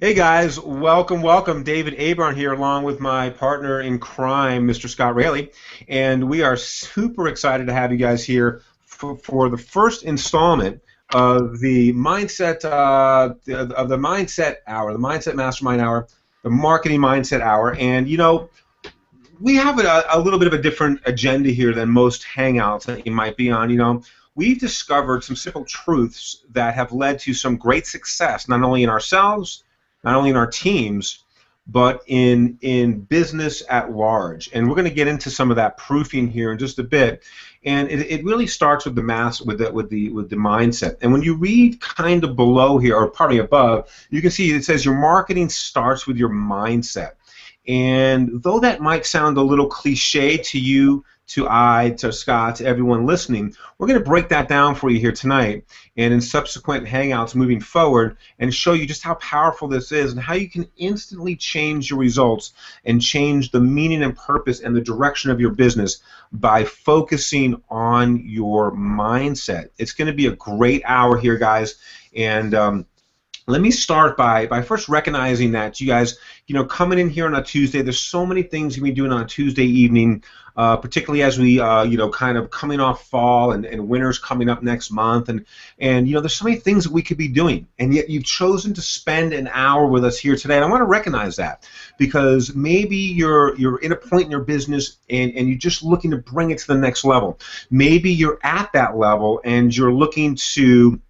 Hey guys, welcome, welcome. David Abron here, along with my partner in crime, Mr. Scott Raley, and we are super excited to have you guys here for the first installment of the mindset hour, the mindset mastermind hour, the marketing mindset hour, and we have a little bit of a different agenda here than most hangouts that you might be on. We've discovered some simple truths that have led to some great success, not only in ourselves, not only in our teams, but in business at large. And we're going to get into some of that proofing here in just a bit. And it really starts with the mindset. And when you read kind of below here, or pardon me, above, you can see it says your marketing starts with your mindset. And though that might sound a little cliche to you, to Scott, to everyone listening, we're going to break that down for you here tonight and in subsequent hangouts moving forward and show you just how powerful this is and how you can instantly change your results and change the meaning and purpose and the direction of your business by focusing on your mindset. It's going to be a great hour here, guys, and let me start by first recognizing that you guys, coming in here on a Tuesday, there's so many things you can be doing on a Tuesday evening, particularly as we, kind of coming off fall and winter's coming up next month, and there's so many things that we could be doing, and yet you've chosen to spend an hour with us here today, and I want to recognize that because maybe you're in a point in your business and you're just looking to bring it to the next level. Maybe you're at that level and you're looking to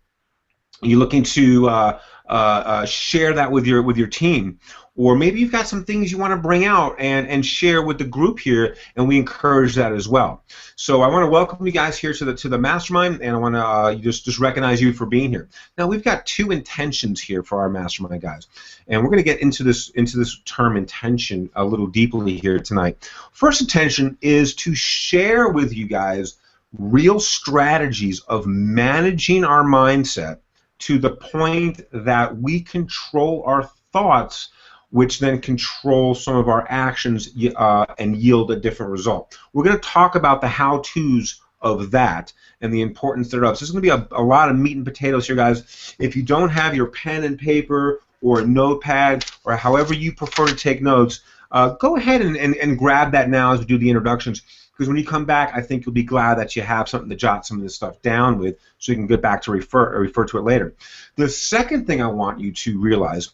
share that with your team, or maybe you've got some things you want to bring out and share with the group here, and we encourage that as well. So I want to welcome you guys here to the mastermind, and I want to just recognize you for being here. Now we've got two intentions here for our mastermind, guys, and we're going to get into this term intention a little deeply here tonight. First intention is to share with you guys real strategies of managing our mindset to the point that we control our thoughts, which then control some of our actions and yield a different result. We're going to talk about the how-tos of that and the importance thereof. So this is going to be a lot of meat and potatoes here, guys. If you don't have your pen and paper or a notepad or however you prefer to take notes, go ahead and grab that now as we do the introductions. Because when you come back, I think you'll be glad that you have something to jot some of this stuff down with, so you can get back to refer to it later. The second thing I want you to realize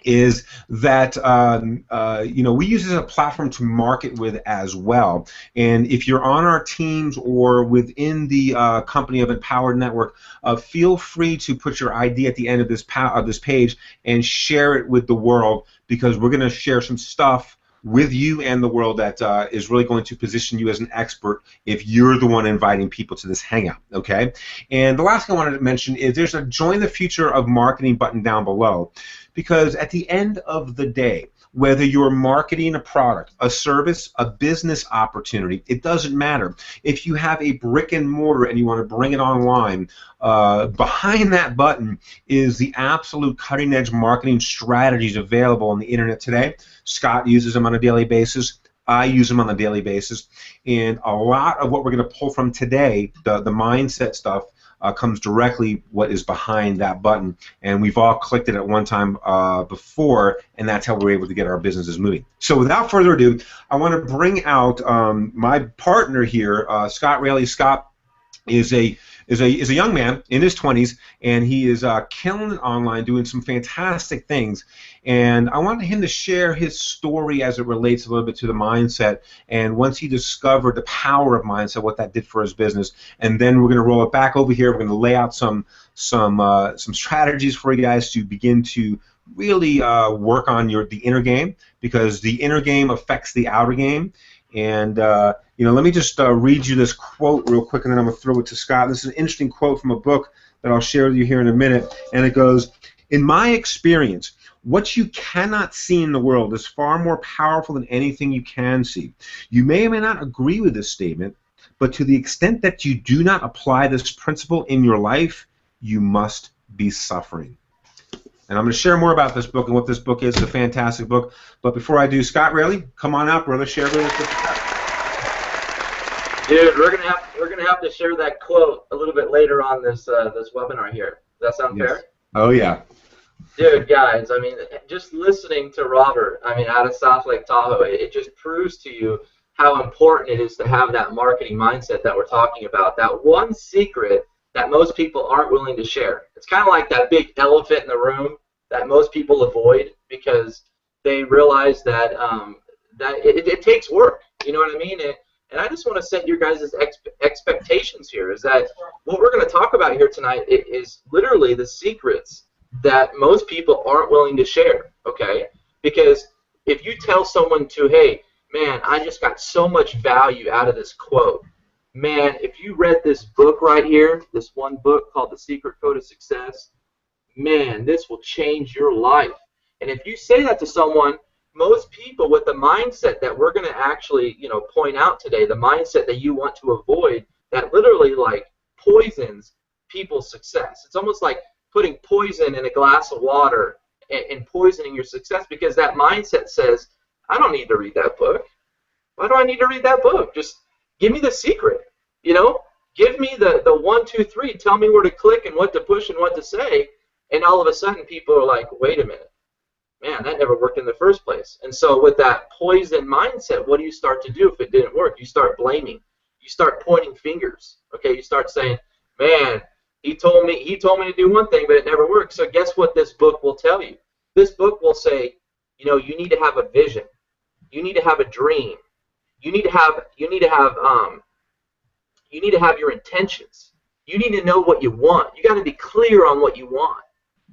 is that we use this as a platform to market with as well. And if you're on our teams or within the company of Empowered Network, feel free to put your ID at the end of this page and share it with the world, because we're going to share some stuff with you and the world that is really going to position you as an expert if you're the one inviting people to this hangout, okay? And the last thing I wanted to mention is there's a Join the Future of Marketing button down below, because at the end of the day, whether you're marketing a product, a service, a business opportunity, it doesn't matter. If you have a brick and mortar and you want to bring it online, behind that button is the absolute cutting edge marketing strategies available on the internet today. Scott uses them on a daily basis. I use them on a daily basis. And a lot of what we're going to pull from today, the mindset stuff, comes directly what is behind that button, and we've all clicked it at one time before, and that's how we're able to get our businesses moving. So without further ado, I want to bring out my partner here, Scott Raley. Scott is a young man in his 20s, and he is killing it online, doing some fantastic things. And I wanted him to share his story as it relates a little bit to the mindset, and once he discovered the power of mindset, what that did for his business. And then we're going to roll it back over here. We're going to lay out some strategies for you guys to begin to really work on the inner game, because the inner game affects the outer game. And let me just read you this quote real quick, and then I'm going to throw it to Scott. This is an interesting quote from a book that I'll share with you here in a minute, and it goes, "In my experience, what you cannot see in the world is far more powerful than anything you can see. You may or may not agree with this statement, but to the extent that you do not apply this principle in your life, you must be suffering." And I'm going to share more about this book and what this book is. It's a fantastic book. But before I do, Scott Raley, come on up, brother. Share with us. Dude, we're gonna have to share that quote a little bit later on this webinar here. Does that sound fair? Oh yeah. Dude, guys, I mean, just listening to Robert, I mean, out of South Lake Tahoe, it just proves to you how important it is to have that marketing mindset that we're talking about. That one secret that most people aren't willing to share. It's kind of like that big elephant in the room that most people avoid because they realize that it takes work. You know what I mean? And I just want to set your guys' expectations here. Is that what we're going to talk about here tonight is literally the secrets that most people aren't willing to share, okay? Because if you tell someone to, hey, man, I just got so much value out of this quote. Man, if you read this book right here, this one book called The Secret Code of Success, man, this will change your life. And if you say that to someone, most people with the mindset that we're going to actually, point out today, the mindset that you want to avoid, that literally like poisons people's success. It's almost like putting poison in a glass of water and poisoning your success, because that mindset says, I don't need to read that book. Why do I need to read that book? Just give me the secret. Give me the 1, 2, 3. Tell me where to click and what to push and what to say. And all of a sudden people are like, wait a minute. Man, that never worked in the first place. And so with that poison mindset, what do you start to do if it didn't work? You start blaming. You start pointing fingers. Okay, you start saying, man, he told me to do one thing, but it never worked. So guess what this book will tell you? This book will say, you need to have a vision. You need to have a dream. You need to have your intentions. You need to know what you want. You got to be clear on what you want.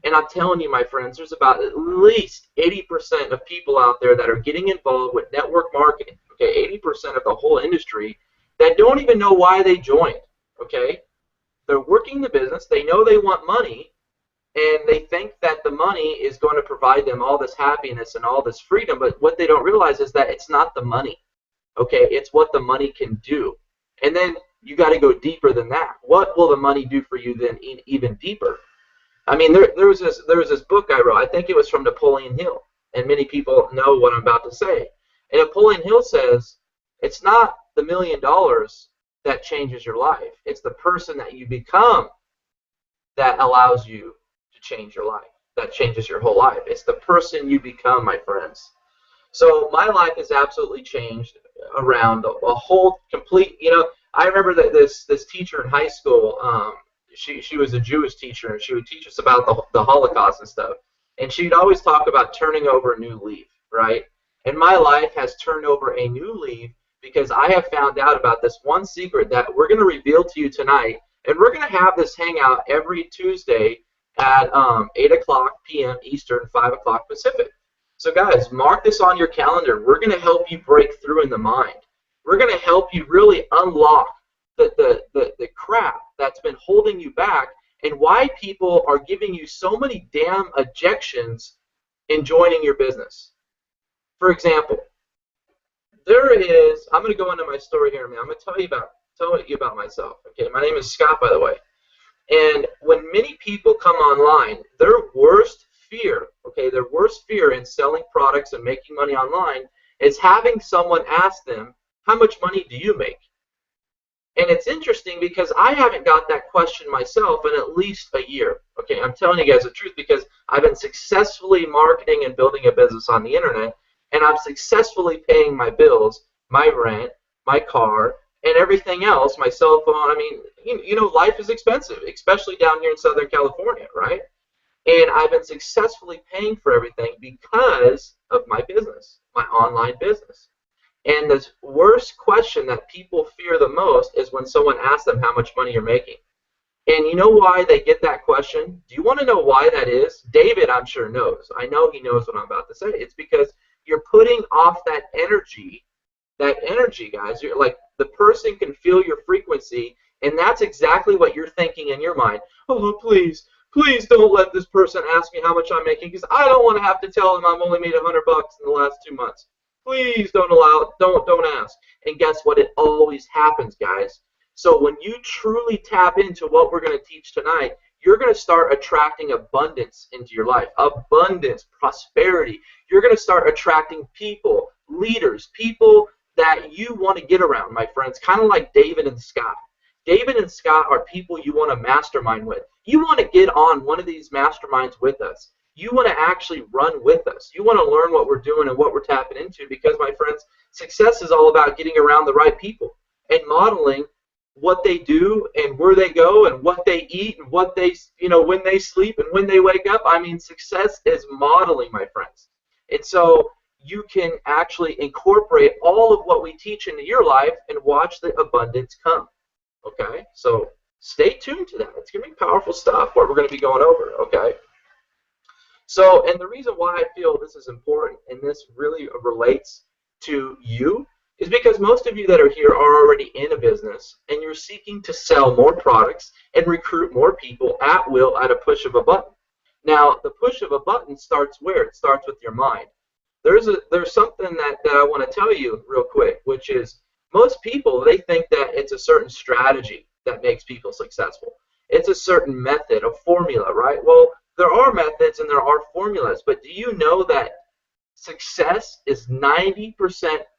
And I'm telling you, my friends, there's about at least 80% of people out there that are getting involved with network marketing, okay, 80% of the whole industry, that don't even know why they joined, okay? They're working the business, they know they want money, and they think that the money is going to provide them all this happiness and all this freedom, but what they don't realize is that it's not the money, okay? It's what the money can do. And then you got to go deeper than that. What will the money do for you then even deeper? I mean, there was this book I wrote. I think it was from Napoleon Hill, and many people know what I'm about to say. And Napoleon Hill says, it's not the $1 million that changes your life. It's the person that you become that allows you to change your life, that changes your whole life. It's the person you become, my friends. So my life has absolutely changed around a whole complete, I remember that this teacher in high school, she was a Jewish teacher, and she would teach us about the Holocaust and stuff. And she'd always talk about turning over a new leaf, right? And my life has turned over a new leaf because I have found out about this one secret that we're going to reveal to you tonight. And we're going to have this hangout every Tuesday at 8 o'clock p.m. Eastern, 5 o'clock Pacific. So guys, mark this on your calendar. We're going to help you break through in the mind. We're going to help you really unlock the crap that's been holding you back, and why people are giving you so many damn objections in joining your business. For example, I'm going to go into my story here in a minute. I'm going to tell you about myself. Okay, my name is Scott, by the way. And when many people come online, their worst fear in selling products and making money online is having someone ask them, how much money do you make? And it's interesting because I haven't got that question myself in at least a year. Okay, I'm telling you guys the truth, because I've been successfully marketing and building a business on the internet, and I'm successfully paying my bills, my rent, my car, and everything else, my cell phone. I mean, life is expensive, especially down here in Southern California, right? And I've been successfully paying for everything because of my business, my online business. And the worst question that people fear the most is when someone asks them how much money you're making. And you know why they get that question? Do you want to know why that is? David, I'm sure, knows. I know he knows what I'm about to say. It's because you're putting off that energy, guys. You're like, the person can feel your frequency, and that's exactly what you're thinking in your mind. Oh, please don't let this person ask me how much I'm making, because I don't want to have to tell them I've only made $100 in the last 2 months. Please don't ask. And guess what? It always happens, guys. So when you truly tap into what we're going to teach tonight, you're going to start attracting abundance into your life. Abundance, prosperity. You're going to start attracting people, leaders, people that you want to get around, my friends. Kind of like David and Scott. David and Scott are people you want to mastermind with. You want to get on one of these masterminds with us. You want to actually run with us. You want to learn what we're doing and what we're tapping into, because, my friends, success is all about getting around the right people and modeling what they do and where they go and what they eat and what they, when they sleep and when they wake up. I mean, success is modeling, my friends. And so you can actually incorporate all of what we teach into your life and watch the abundance come. Okay? So stay tuned to that. It's going to be powerful stuff, what we're going to be going over. Okay? So, and the reason why I feel this is important and this really relates to you is because most of you that are here are already in a business and you're seeking to sell more products and recruit more people at will at a push of a button. Now, the push of a button starts where? It starts with your mind. There's something that I want to tell you real quick, which is most people, they think that it's a certain strategy that makes people successful. It's a certain method, a formula, right? Well, there are methods and there are formulas, but do you know that success is 90%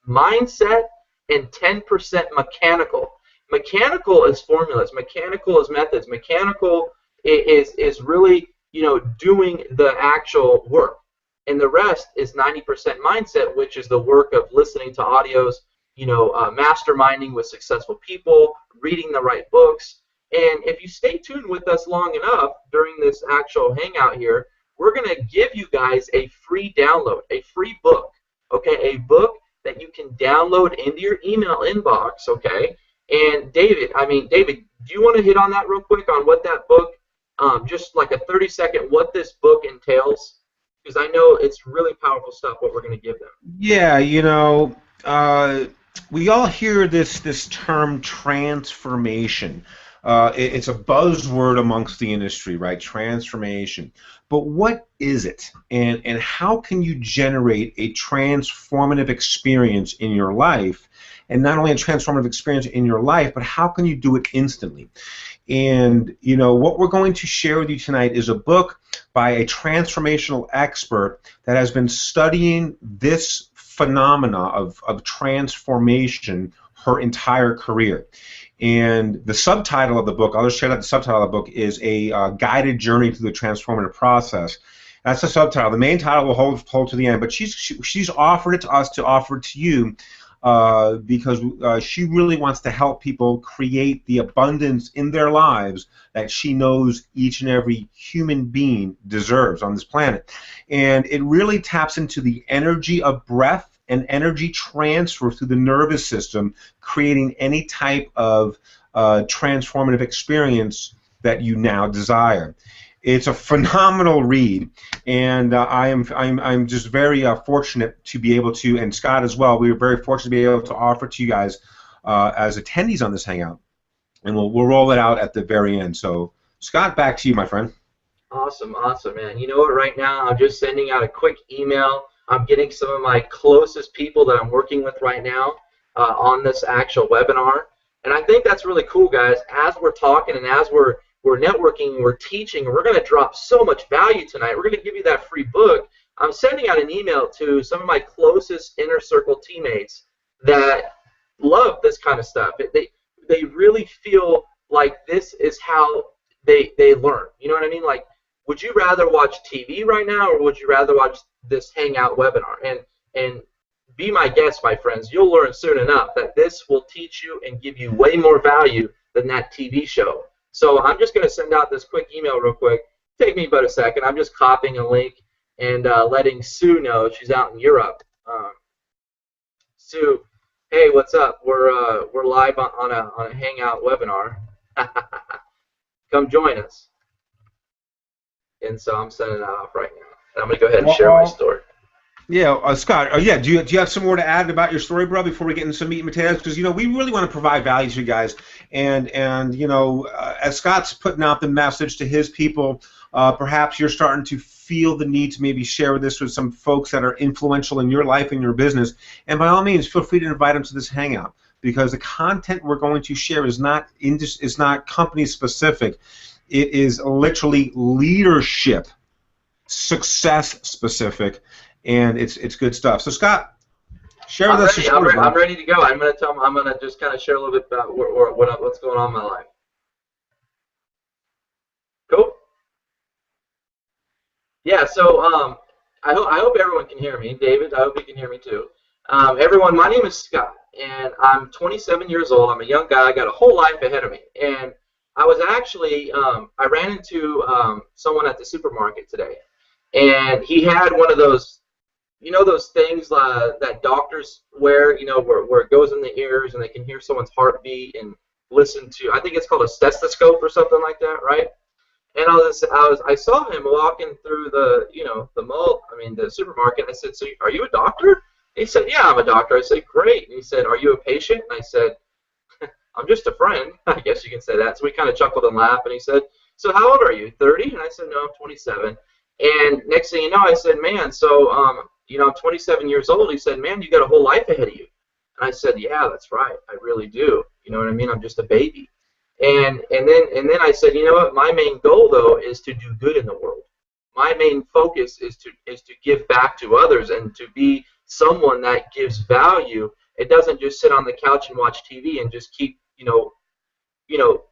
mindset and 10% mechanical? Mechanical is formulas. Mechanical is methods. Mechanical is really, doing the actual work. And the rest is 90% mindset, which is the work of listening to audios, masterminding with successful people, reading the right books. And if you stay tuned with us long enough during this actual hangout here, we're going to give you guys a free download, a free book, okay, a book that you can download into your email inbox, okay? And David, do you want to hit on that real quick on what that book, just like a 30-second, what this book entails? Because I know it's really powerful stuff, what we're going to give them. Yeah, we all hear this term transformation. It's a buzzword amongst the industry, right? Transformation. But what is it? And how can you generate a transformative experience in your life? And not only a transformative experience in your life, but how can you do it instantly? And, what we're going to share with you tonight is a book by a transformational expert that has been studying this phenomena of transformation her entire career. And the subtitle of the book, I'll just share that the subtitle of the book is A Guided Journey Through the Transformative Process. That's the subtitle. The main title will hold to the end, but she's offered it to us to offer it to you because she really wants to help people create the abundance in their lives that she knows each and every human being deserves on this planet. And it really taps into the energy of breath and energy transfer through the nervous system, creating any type of transformative experience that you now desire. It's a phenomenal read, and I'm just very fortunate to be able to, and Scott as well. We were very fortunate to be able to offer to you guys as attendees on this hangout, and we'll roll it out at the very end. So, Scott, back to you, my friend. Awesome, man. You know what? Right now, I'm just sending out a quick email. I'm getting some of my closest people that I'm working with right now on this actual webinar, and I think that's really cool, guys. As we're talking and as we're networking, we're teaching, and we're going to drop so much value tonight. We're going to give you that free book. I'm sending out an email to some of my closest inner circle teammates that love this kind of stuff. They really feel like this is how they learn. You know what I mean? Like, would you rather watch TV right now, or would you rather watch this hangout webinar? And be my guest, my friends. You'll learn soon enough that this will teach you and give you way more value than that TV show. So I'm just going to send out this quick email real quick. Take me about a second. I'm just copying a link and letting Sue know. She's out in Europe. Sue, hey, what's up? We're live on a hangout webinar. Come join us. And so I'm sending that off right now. And I'm going to go ahead and share my story. Yeah, Scott. Do you have some more to add about your story, bro, before we get into some meat and potatoes? Because we really want to provide value to you guys, and as Scott's putting out the message to his people, perhaps you're starting to feel the need to maybe share this with some folks that are influential in your life and your business. And by all means, feel free to invite them to this hangout, because the content we're going to share is not company specific. It is literally leadership, success specific. And it's good stuff. So Scott, share with us your story. I'm ready to go. I'm going to just kind of share a little bit about what's going on in my life. Cool. Yeah, so I hope everyone can hear me. David, I hope you can hear me too. Everyone, my name is Scott, and I'm 27 years old. I'm a young guy. I got a whole life ahead of me. And I was actually, I ran into someone at the supermarket today, and he had one of those, those things that doctors wear, where it goes in the ears and they can hear someone's heartbeat and listen to, I think it's called a stethoscope or something like that, right? And I saw him walking through the mall, I mean, the supermarket. I said, "So, are you a doctor?" He said, "Yeah, I'm a doctor." I said, "Great." And he said, "Are you a patient?" And I said, "I'm just a friend." I guess you can say that. So we kind of chuckled and laughed. And he said, "So how old are you? 30?" And I said, "No, I'm 27." And next thing you know, I said, "Man, so I'm 27 years old." He said, "Man, you got a whole life ahead of you." And I said, "Yeah, that's right. I really do. You know what I mean? I'm just a baby." And then I said, "You know what? My main goal though is to do good in the world. My main focus is to give back to others and to be someone that gives value. It doesn't just sit on the couch and watch TV and just keep,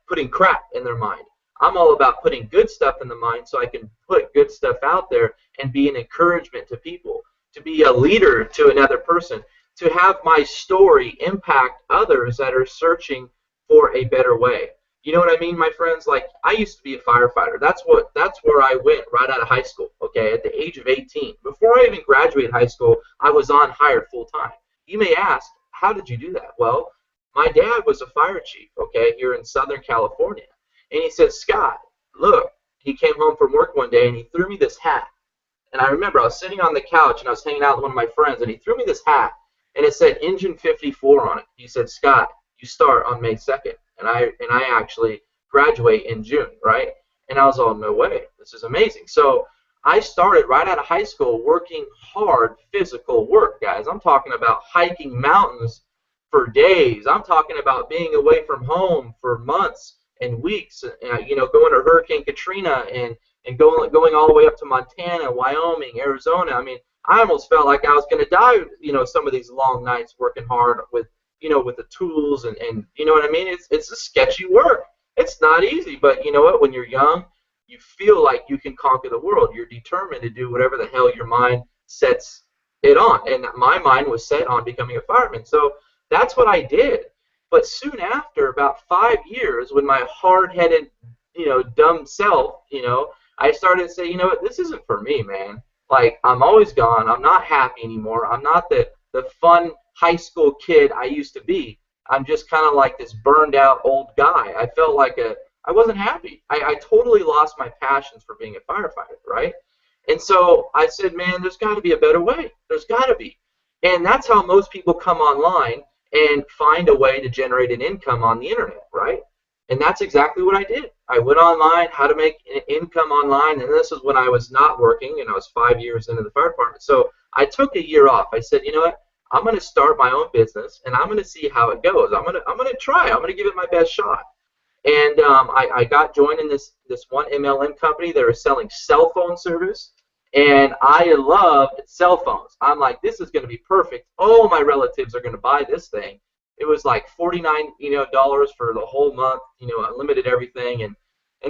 putting crap in their mind. I'm all about putting good stuff in the mind so I can put good stuff out there and be an encouragement to people, to be a leader to another person, to have my story impact others that are searching for a better way." You know what I mean, my friends? Like, I used to be a firefighter. That's where I went right out of high school, okay, at the age of 18. Before I even graduated high school, I was on hired full time. You may ask, how did you do that? Well, my dad was a fire chief, okay, here in Southern California. And he said, "Scott, look," he came home from work one day and he threw me this hat. And I remember I was sitting on the couch and I was hanging out with one of my friends and he threw me this hat and it said Engine 54 on it. He said, "Scott, you start on May 2nd." And I actually graduate in June, right? And I was all, "No way. This is amazing." So I started right out of high school working hard physical work, guys. I'm talking about hiking mountains for days. I'm talking about being away from home for months and weeks, going to Hurricane Katrina and going all the way up to Montana, Wyoming, Arizona. I mean, I almost felt like I was going to die, some of these long nights working hard with the tools and you know what I mean? It's a sketchy work. It's not easy, but you know what? When you're young, you feel like you can conquer the world. You're determined to do whatever the hell your mind sets it on. And my mind was set on becoming a fireman. So that's what I did. But soon after, about 5 years, when my hard-headed, dumb self, I started to say, "You know what? This isn't for me, man. Like, I'm always gone. I'm not happy anymore. I'm not the fun high school kid I used to be. I'm just kind of like this burned out old guy." I felt like I wasn't happy. I totally lost my passions for being a firefighter, right? And so I said, "Man, there's got to be a better way. There's got to be." And that's how most people come online and find a way to generate an income on the internet, right? And that's exactly what I did. I went online, how to make an income online, and this is when I was not working, and I was 5 years into the fire department. So I took a year off. I said, "You know what? I'm going to start my own business, and I'm going to see how it goes. I'm going to try. I'm going to give it my best shot." And I got joined in this one MLM company. They were selling cell phone service, and I loved cell phones. I'm like, this is going to be perfect. All my relatives are going to buy this thing. It was like $49, dollars for the whole month, unlimited everything. And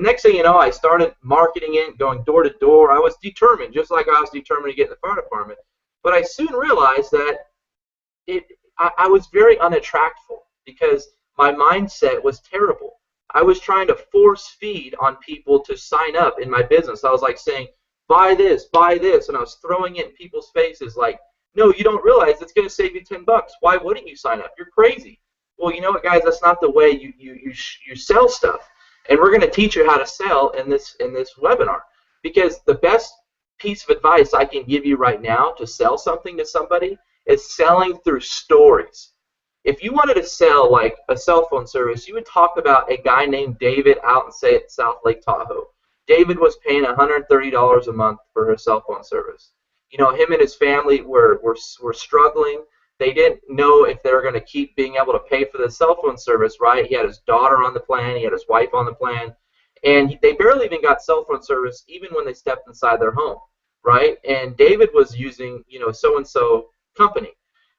next thing you know, I started marketing it, going door to door. I was determined, just like I was determined to get in the fire department. But I soon realized that I was very unattractful because my mindset was terrible. I was trying to force feed on people to sign up in my business. I was like saying, buy this, and I was throwing it in people's faces like, "No, you don't realize it's going to save you $10. Why wouldn't you sign up? You're crazy." Well, you know what, guys? That's not the way you sell stuff. And we're going to teach you how to sell in this webinar, because the best piece of advice I can give you right now to sell something to somebody is selling through stories. If you wanted to sell like a cell phone service, you would talk about a guy named David out in, say, at South Lake Tahoe. David was paying $130 a month for his cell phone service. Him and his family were struggling. They didn't know if they were going to keep being able to pay for the cell phone service, right? He had his daughter on the plan. He had his wife on the plan. And they barely even got cell phone service even when they stepped inside their home, right? And David was using, so-and-so company.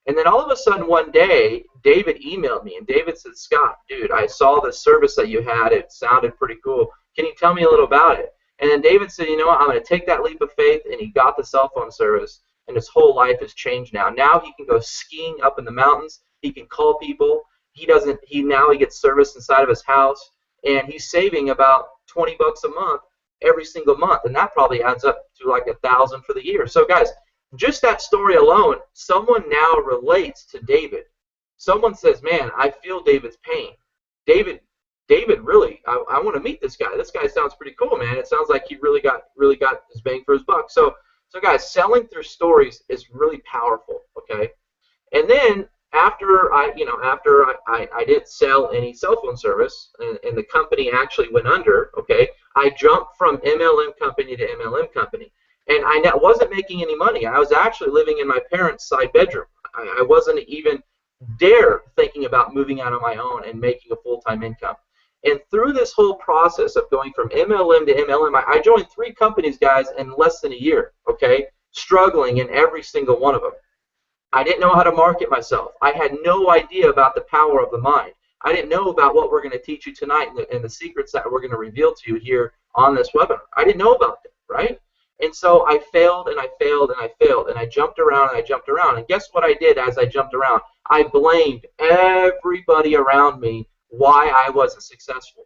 And then all of a sudden one day, David emailed me, and David said, "Scott, dude, I saw the service that you had. It sounded pretty cool. Can you tell me a little about it?" And then David said, you know what, I'm going to take that leap of faith, and he got the cell phone service, and his whole life has changed now. Now he can go skiing up in the mountains. He can call people. Now he gets service inside of his house, and he's saving about $20 a month every single month, and that probably adds up to like $1,000 for the year. So guys, just that story alone, someone now relates to David. Someone says, man, I feel David's pain. David really, I want to meet this guy. This guy sounds pretty cool, man. It sounds like he really got his bang for his buck. So guys, selling through stories is really powerful, okay? And then after I didn't sell any cell phone service, and the company actually went under, okay, I jumped from MLM company to MLM company. And I wasn't making any money. I was actually living in my parents' side bedroom. I wasn't even dare thinking about moving out on my own and making a full-time income. And through this whole process of going from MLM to MLM, I joined 3 companies, guys, in less than a year, okay, struggling in every single one of them. I didn't know how to market myself. I had no idea about the power of the mind. I didn't know about what we're going to teach you tonight and the secrets that we're going to reveal to you here on this webinar. I didn't know about them, right? And so I failed and I failed and I failed, and I jumped around and I jumped around. And guess what I did as I jumped around? I blamed everybody around me why I wasn't successful.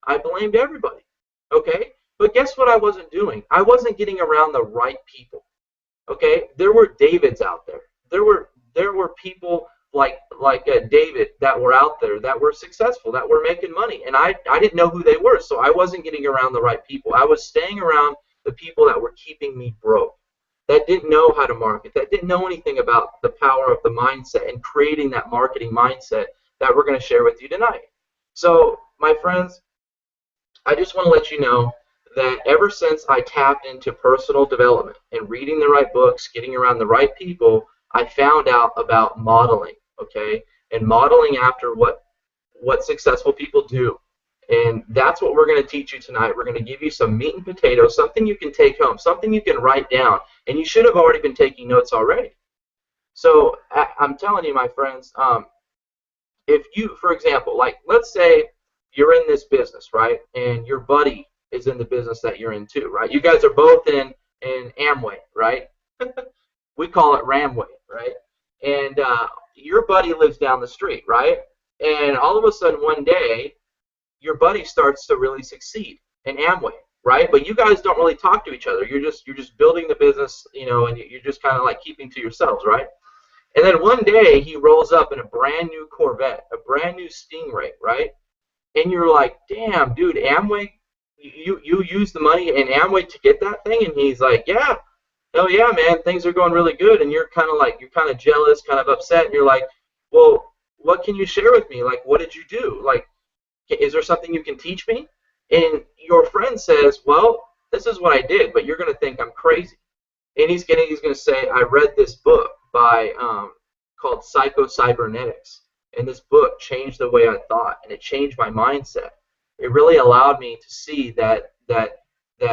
I blamed everybody, okay? But guess what I wasn't doing? I wasn't getting around the right people, okay? There were Davids out there. There were people like David that were out there that were successful, that were making money, and I didn't know who they were, so I wasn't getting around the right people. I was staying around the people that were keeping me broke, that didn't know how to market, that didn't know anything about the power of the mindset and creating that marketing mindset that we're going to share with you tonight. So, my friends, I just want to let you know that ever since I tapped into personal development and reading the right books, getting around the right people, I found out about modeling, okay, and modeling after what successful people do. And that's what we're going to teach you tonight. We're going to give you some meat and potatoes, something you can take home, something you can write down, and you should have already been taking notes already. So I'm telling you, my friends, if you, for example, like let's say you're in this business, right, and your buddy is in the business that you're in too, right? You guys are both in Amway, right? We call it Ramway, right? And your buddy lives down the street, right? And all of a sudden one day, your buddy starts to really succeed in Amway, right? But you guys don't really talk to each other. You're just building the business, you know, and you're just kind of like keeping to yourselves, right? And then one day he rolls up in a brand new Corvette, a brand new Stingray, right? And you're like, damn, dude, Amway, you use the money in Amway to get that thing? And he's like, yeah, oh yeah, man, things are going really good. And you're kind of jealous, kind of upset, and you're like, well, what can you share with me? Like, what did you do? Like, is there something you can teach me? And your friend says, well, this is what I did, but you're going to think I'm crazy. And he's going to say, I read this book by called Psycho-Cybernetics, and this book changed the way I thought, and it changed my mindset. It really allowed me to see that the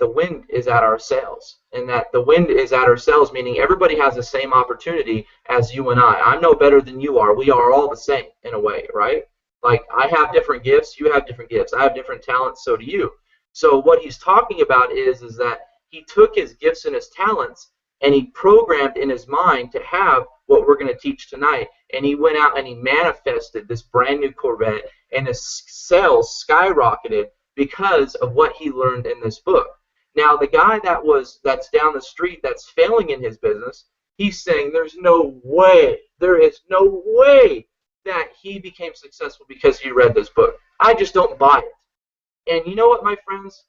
wind is at our sails, and that the wind is at our sails, meaning everybody has the same opportunity as you and I. I'm no better than you are. We are all the same in a way, right? Like, I have different gifts, you have different gifts, I have different talents, so do you. So what he's talking about is that he took his gifts and his talents and he programmed in his mind to have what we're going to teach tonight. And he went out and he manifested this brand new Corvette, and his sales skyrocketed because of what he learned in this book. Now, the guy that's down the street that's failing in his business, he's saying there's no way, there is no way that he became successful because he read this book. I just don't buy it. And you know what, my friends?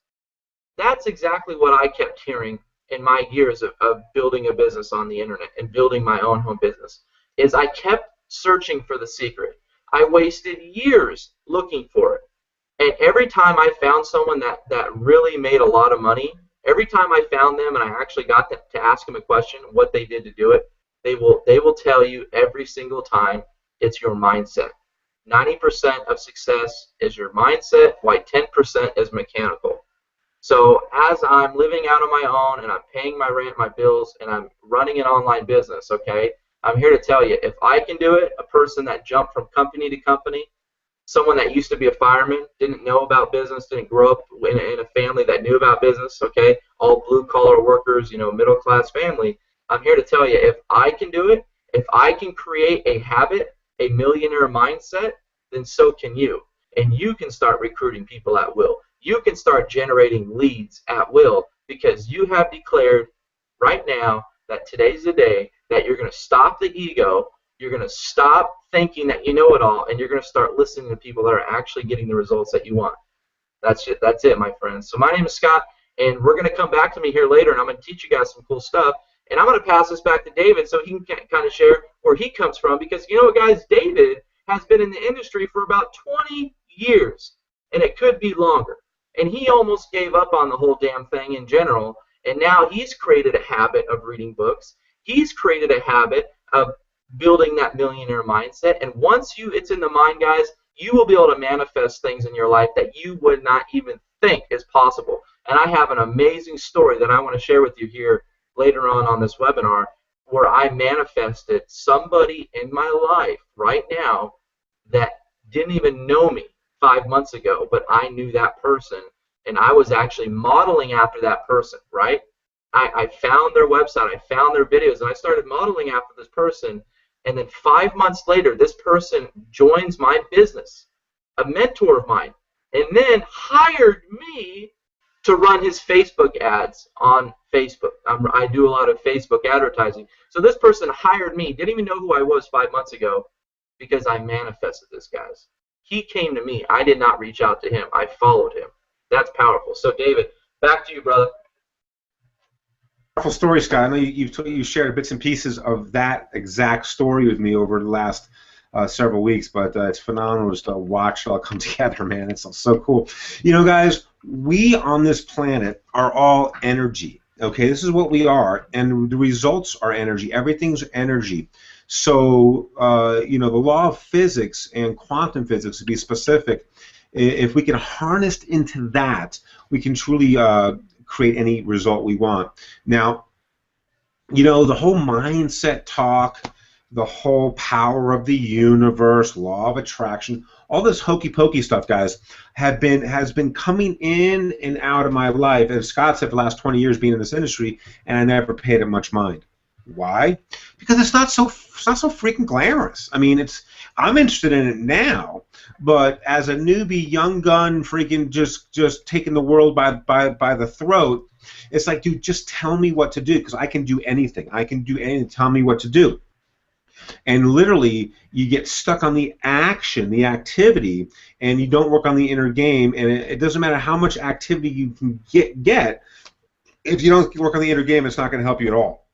That's exactly what I kept hearing in my years of building a business on the internet and building my own home business, is I kept searching for the secret. I wasted years looking for it. And every time I found someone that really made a lot of money, every time I found them and I actually got to ask them a question, what they did to do it, they will tell you every single time, it's your mindset. 90% of success is your mindset, while 10% is mechanical. So as I'm living out on my own and I'm paying my rent, my bills, and I'm running an online business, okay, I'm here to tell you, if I can do it, a person that jumped from company to company, someone that used to be a fireman, didn't know about business, didn't grow up in a family that knew about business, okay, all blue-collar workers, middle-class family, I'm here to tell you, if I can do it, if I can create a habit, a millionaire mindset, then so can you. And you can start recruiting people at will. You can start generating leads at will because you have declared right now that today's the day that you're going to stop the ego, you're going to stop thinking that you know it all, and you're going to start listening to people that are actually getting the results that you want. That's it. That's it, my friends. So my name is Scott, and we're going to come back to me here later, and I'm going to teach you guys some cool stuff. And I'm going to pass this back to David so he can kind of share where he comes from, because you know what, guys, David has been in the industry for about 20 years, and it could be longer. And he almost gave up on the whole damn thing in general, and now he's created a habit of reading books. He's created a habit of building that millionaire mindset, and once it's in the mind, guys, you will be able to manifest things in your life that you would not even think is possible. And I have an amazing story that I want to share with you here later on this webinar, where I manifested somebody in my life right now that didn't even know me 5 months ago, but I knew that person, and I was actually modeling after that person, right? I found their website, I found their videos, and I started modeling after this person, and then 5 months later, this person joins my business, a mentor of mine, and then hired me to run his Facebook ads on Facebook. I do a lot of Facebook advertising. So this person hired me, didn't even know who I was 5 months ago, because I manifested this, guys. He came to me. I did not reach out to him. I followed him. That's powerful. So David, back to you, brother. Powerful story, Scott. I know you shared bits and pieces of that exact story with me over the last several weeks, but it's phenomenal just to watch it all come together, man. It's so cool. You know, guys, we on this planet are all energy. Okay, this is what we are, and the results are energy. Everything's energy. So, the law of physics and quantum physics, to be specific, if we can harness into that, we can truly create any result we want. Now, the whole mindset talk, the whole power of the universe, law of attraction, all this hokey pokey stuff, guys, has been coming in and out of my life, as Scott said, for the last 20 years being in this industry, and I never paid it much mind. Why? Because it's not so freaking glamorous. I mean, I'm interested in it now, but as a newbie, young gun, freaking just taking the world by the throat, it's like, dude, just tell me what to do, because I can do anything. I can do anything. Tell me what to do. And literally, you get stuck on the action, the activity, and you don't work on the inner game. And it doesn't matter how much activity you can get. If you don't work on the inner game, it's not going to help you at all.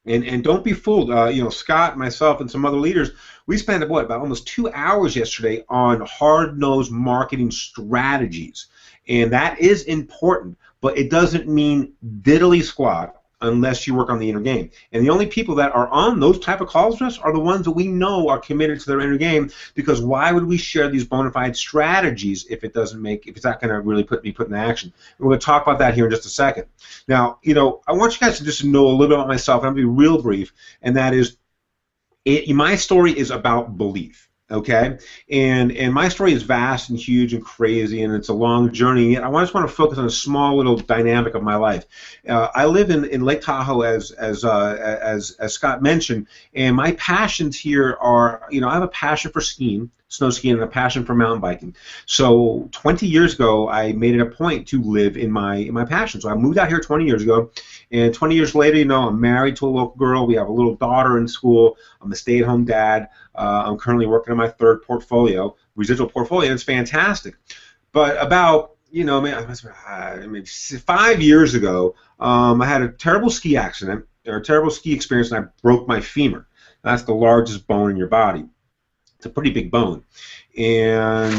And don't be fooled. Scott, myself, and some other leaders, we spent about almost 2 hours yesterday on hard-nosed marketing strategies, and that is important. But it doesn't mean diddly squat unless you work on the inner game. And the only people that are on those type of calls with us are the ones that we know are committed to their inner game, because why would we share these bona fide strategies if it's not going to really be put into action? And we're going to talk about that here in just a second. Now, I want you guys to just know a little bit about myself, and I'm going to be real brief, and that is, my story is about belief. Okay, and my story is vast and huge and crazy, and it's a long journey. Yet I just want to focus on a small little dynamic of my life. I live in Lake Tahoe, as Scott mentioned, and my passions here are, I have a passion for skiing, snow skiing, and a passion for mountain biking. So 20 years ago, I made it a point to live in my passion. So I moved out here 20 years ago, and 20 years later, I'm married to a local girl. We have a little daughter in school. I'm a stay-at-home dad. I'm currently working on my third portfolio, residual portfolio, and it's fantastic. But about, maybe 5 years ago, I had a terrible ski accident, or a terrible ski experience, and I broke my femur. That's the largest bone in your body. It's a pretty big bone. And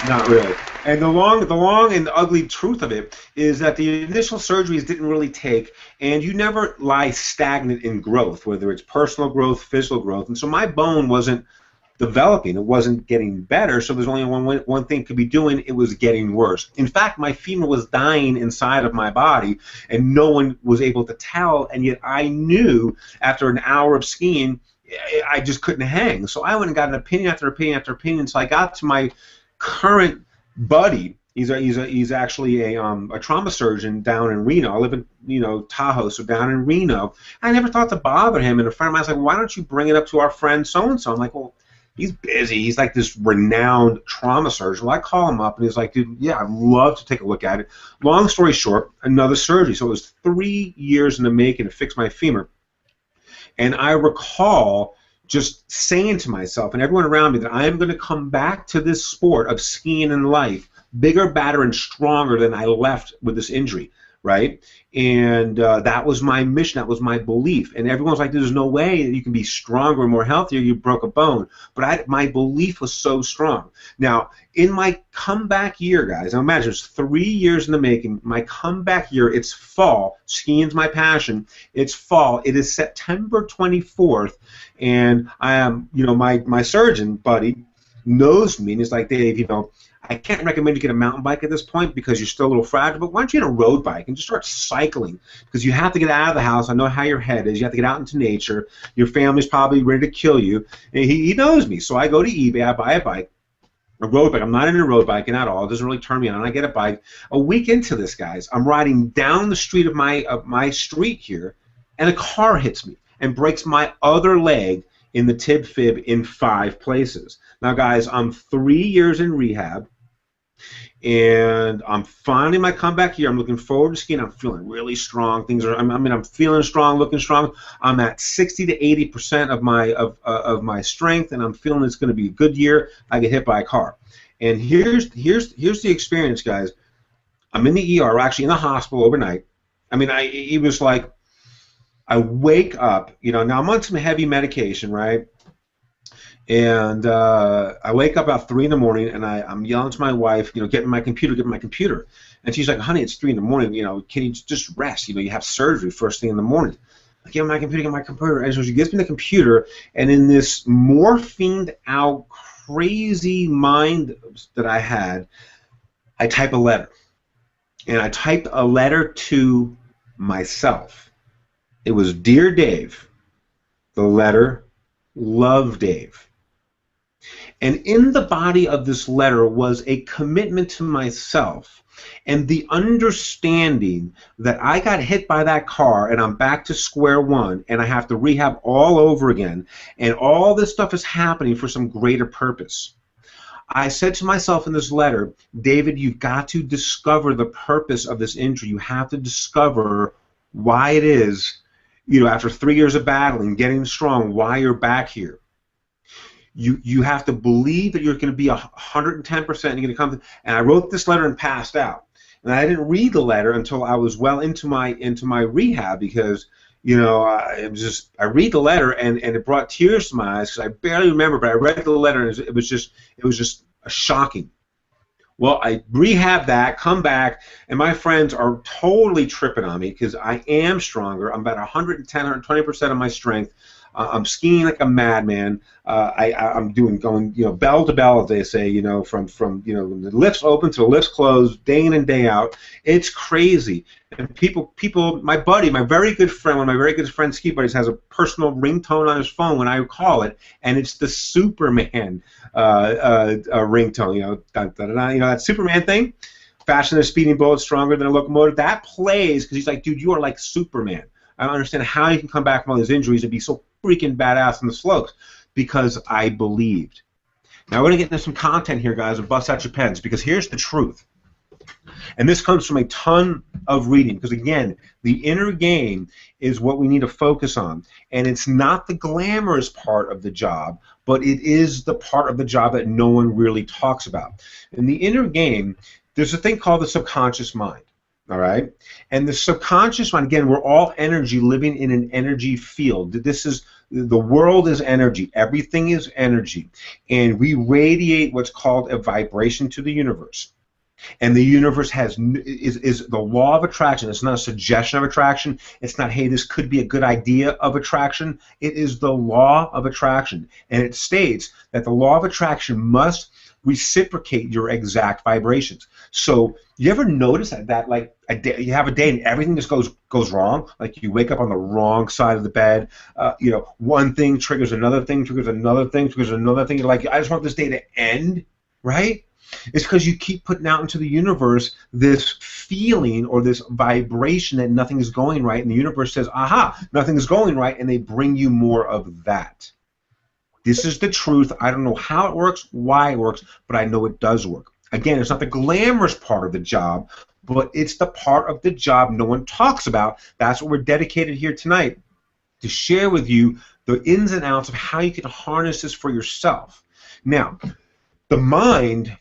not really. And the long and ugly truth of it is that the initial surgeries didn't really take, and you never lie stagnant in growth, whether it's personal growth, physical growth. And so my bone wasn't developing, it wasn't getting better, so there's only one thing it could be doing, it was getting worse. In fact, my femur was dying inside of my body, and no one was able to tell, and yet I knew after an hour of skiing, I just couldn't hang. So I went and got an opinion after opinion after opinion. So I got to my current buddy. He's actually a trauma surgeon down in Reno. I live in Tahoe, so down in Reno. I never thought to bother him. And a friend of mine was like, well, why don't you bring it up to our friend so and so? I'm like, well, he's busy. He's like this renowned trauma surgeon. Well, I call him up, and he's like, dude, yeah, I'd love to take a look at it. Long story short, another surgery. So it was 3 years in the making to fix my femur. And I recall just saying to myself and everyone around me that I am going to come back to this sport of skiing in life bigger, badder, and stronger than I left with this injury, right? And that was my mission. That was my belief. And everyone's like, there's no way that you can be stronger and more healthier. You broke a bone. But my belief was so strong. Now, in my comeback year, guys, now imagine it's 3 years in the making. My comeback year, it's fall. Skiing's my passion. It's fall. It is September 24th. And I am, my surgeon buddy knows me, and he's like, Dave, I can't recommend you get a mountain bike at this point because you're still a little fragile, but why don't you get a road bike and just start cycling? Because you have to get out of the house. I know how your head is. You have to get out into nature. Your family's probably ready to kill you. And he knows me. So I go to eBay. I buy a bike, a road bike. I'm not into road biking at all. It doesn't really turn me on. I get a bike. A week into this, guys, I'm riding down the street of my street here, and a car hits me and breaks my other leg in the tib fib in 5 places. Now, guys, I'm 3 years in rehab, and I'm finding my comeback here. I'm looking forward to skiing. I'm feeling really strong. I'm feeling strong, looking strong. I'm at 60 to 80% of my strength, and I'm feeling it's going to be a good year. I get hit by a car, and here's the experience, guys. I'm in the ER, actually in the hospital overnight. It was like I wake up. Now I'm on some heavy medication, right? And I wake up about 3 in the morning, and I'm yelling to my wife, get my computer. And she's like, honey, it's 3 in the morning, can you just rest? You have surgery first thing in the morning. I get my computer. And so she gives me the computer, and in this morphined out crazy mind that I had, I type a letter. And I typed a letter to myself. It was, Dear Dave, the letter, Love Dave. And in the body of this letter was a commitment to myself and the understanding that I got hit by that car and I'm back to square one and I have to rehab all over again, and all this stuff is happening for some greater purpose. I said to myself in this letter, David, you've got to discover the purpose of this injury. You have to discover why it is, after 3 years of battling, getting strong, why you're back here. You have to believe that you're going to be 110%. You're going to come. And I wrote this letter and passed out. And I didn't read the letter until I was well into my rehab, because it was just, I read the letter and it brought tears to my eyes because I barely remember. But I read the letter and it was just shocking. Well, I rehab that, come back, and my friends are totally tripping on me because I am stronger. I'm about 110, 120% of my strength. I'm skiing like a madman. I'm going bell to bell, as they say, from the lifts open to the lifts closed, day in and day out. It's crazy. And people, my buddy, my very good friend, one of my very good friend ski buddies, has a personal ringtone on his phone when I call it, and it's the Superman ringtone. That Superman thing, faster than a speeding bullet, stronger than a locomotive. That plays because he's like, dude, you are like Superman. I don't understand how you can come back from all these injuries and be so freaking badass on the slopes, because I believed. Now we're going to get into some content here, guys, and bust out your pens, because here's the truth. And this comes from a ton of reading, because, again, the inner game is what we need to focus on. And it's not the glamorous part of the job, but it is the part of the job that no one really talks about. In the inner game, there's a thing called the subconscious mind. All right? And the subconscious mind, again, we're all energy living in an energy field. The world is energy. Everything is energy. And we radiate what's called a vibration to the universe. And the universe is the law of attraction. It's not a suggestion of attraction. It's not, hey, this could be a good idea of attraction. It is the law of attraction. And it states that the law of attraction must reciprocate your exact vibrations. So you ever notice that like a day, you have a day and everything just goes wrong? Like you wake up on the wrong side of the bed. You know, one thing triggers another thing, triggers another thing, triggers another thing. You're like, I just want this day to end, right? It's because you keep putting out into the universe this feeling or this vibration that nothing is going right, and the universe says, aha, nothing is going right, and they bring you more of that. This is the truth. I don't know how it works, why it works, but I know it does work. Again, it's not the glamorous part of the job, but it's the part of the job no one talks about. That's what we're dedicated here tonight, to share with you the ins and outs of how you can harness this for yourself. Now, the mind,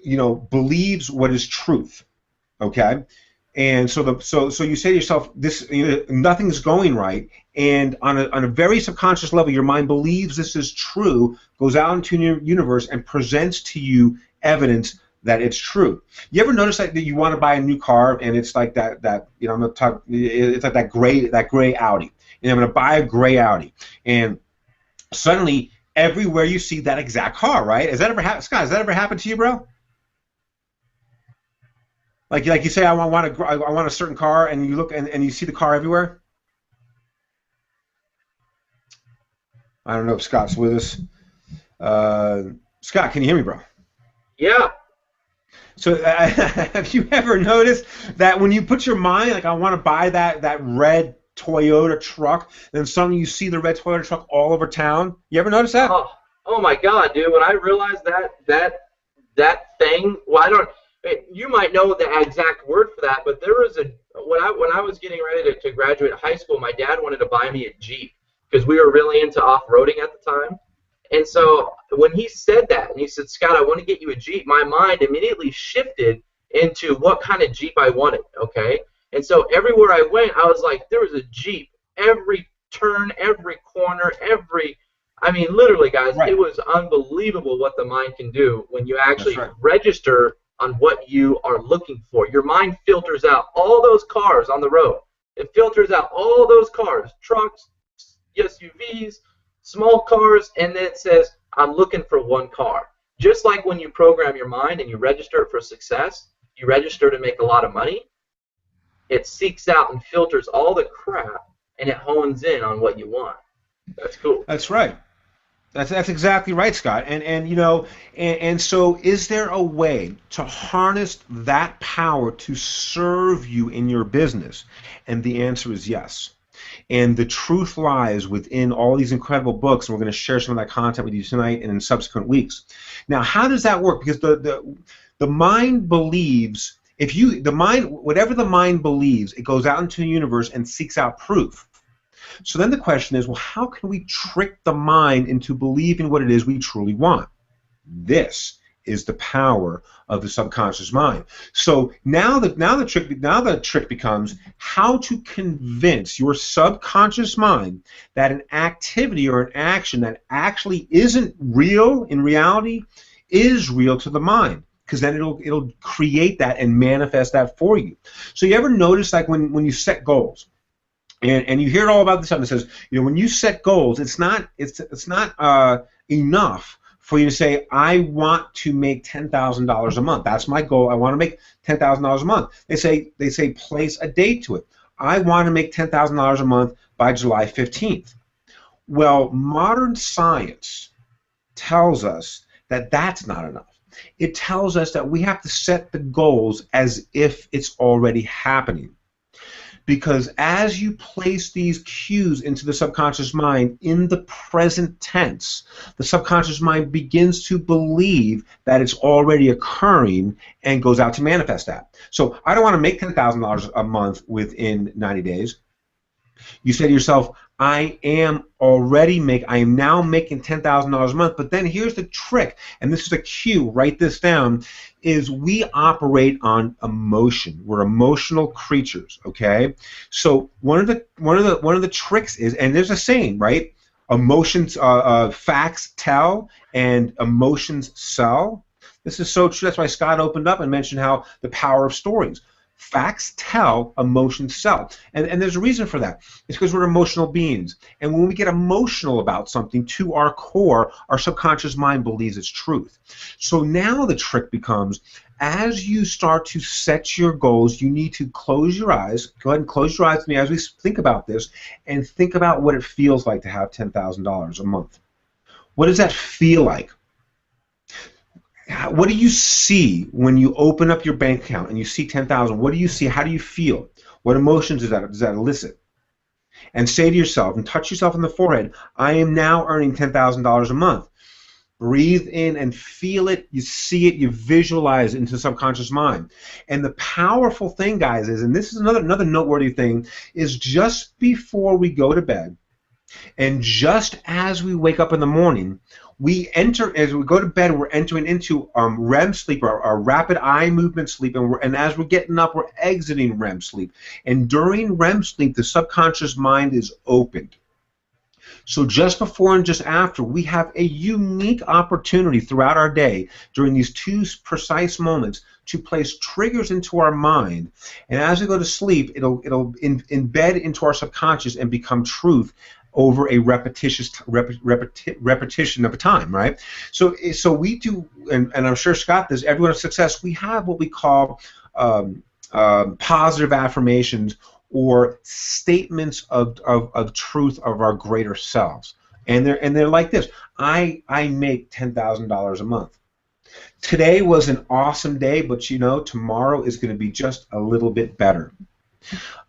you know, believes what is truth, okay? And so you say to yourself, this, you know, nothing's going right, and on a very subconscious level, your mind believes this is true, goes out into your universe and presents to you evidence that it's true. You ever notice that you want to buy a new car, and it's like that you know, I'm gonna talk, it's like that gray Audi, and I'm gonna buy a gray Audi, and suddenly everywhere you see that exact car, right? Has that ever happened, Scott? Has that ever happened to you, bro? Like you say, I want a certain car, and you look and you see the car everywhere. I don't know if Scott's with us. Scott, can you hear me, bro? Yeah. So have you ever noticed that when you put your mind, like, I want to buy that red Toyota truck, then suddenly you see the red Toyota truck all over town? You ever notice that? Oh my God, dude! When I realized that thing, well, I don't. You might know the exact word for that, but there was when I was getting ready to graduate high school, my dad wanted to buy me a Jeep because we were really into off-roading at the time. And so when he said that, and he said, Scott, I want to get you a Jeep, my mind immediately shifted into what kind of Jeep I wanted, okay? And so everywhere I went, I was like, there was a Jeep every turn, every corner, I mean, literally, guys, right. It was unbelievable what the mind can do when you actually register on what you are looking for. Your mind filters out all those cars on the road. It filters out all those cars, trucks, SUVs, small cars, and then it says, I'm looking for one car. Just like when you program your mind and you register it for success, you register to make a lot of money, it seeks out and filters all the crap, and it hones in on what you want. That's cool. That's right. That's exactly right, Scott. And you know, and so is there a way to harness that power to serve you in your business? And the answer is yes. And the truth lies within all these incredible books, and we're going to share some of that content with you tonight and in subsequent weeks. Now, how does that work? Because the mind believes, whatever the mind believes, it goes out into the universe and seeks out proof. So then the question is, well, how can we trick the mind into believing what it is we truly want? This is the power of the subconscious mind. So now the trick becomes how to convince your subconscious mind that an activity or an action that actually isn't real in reality is real to the mind, because then it'll create that and manifest that for you. So you ever notice, like, when you set goals, and you hear all about this stuff, it says, you know, when you set goals, it's not enough for you to say, I want to make $10,000 a month. That's my goal. I want to make $10,000 a month. They say place a date to it. I want to make $10,000 a month by July 15th. Well, modern science tells us that that's not enough. It tells us that we have to set the goals as if it's already happening. Because as you place these cues into the subconscious mind in the present tense, the subconscious mind begins to believe that it's already occurring and goes out to manifest that. So I don't want to make $10,000 a month within 90 days. You say to yourself, I am now making $10,000 a month. But then here's the trick, and this is a cue, write this down, is we operate on emotion. We're emotional creatures, okay? So one of the tricks is, and there's a saying, right? Emotions, facts tell, and emotions sell. This is so true. That's why Scott opened up and mentioned how the power of stories. Facts tell, emotions sell. And there's a reason for that. It's because we're emotional beings. And when we get emotional about something, to our core, our subconscious mind believes it's truth. So now the trick becomes, as you start to set your goals, you need to close your eyes. Go ahead and close your eyes with me as we think about this, and think about what it feels like to have $10,000 a month. What does that feel like? What do you see when you open up your bank account and you see 10,000? What do you see? How do you feel? What emotions does that elicit? And say to yourself, and touch yourself on the forehead, I am now earning $10,000 a month. Breathe in and feel it. You see it. You visualize it into the subconscious mind. And the powerful thing, guys, is, and this is another noteworthy thing, is just before we go to bed, and just as we wake up in the morning, we enter, as we go to bed, we're entering into REM sleep, or rapid eye movement sleep, and as we're getting up, we're exiting REM sleep. And during REM sleep, the subconscious mind is opened. So just before and just after, we have a unique opportunity throughout our day, during these two precise moments, to place triggers into our mind. And as we go to sleep, it'll embed into our subconscious and become truth over a repetition of a time, right? So we do, and I'm sure Scott does, everyone of success, we have what we call positive affirmations, or statements of truth of our greater selves. And they're like this: I make $10,000 a month. Today was an awesome day, but you know, tomorrow is going to be just a little bit better.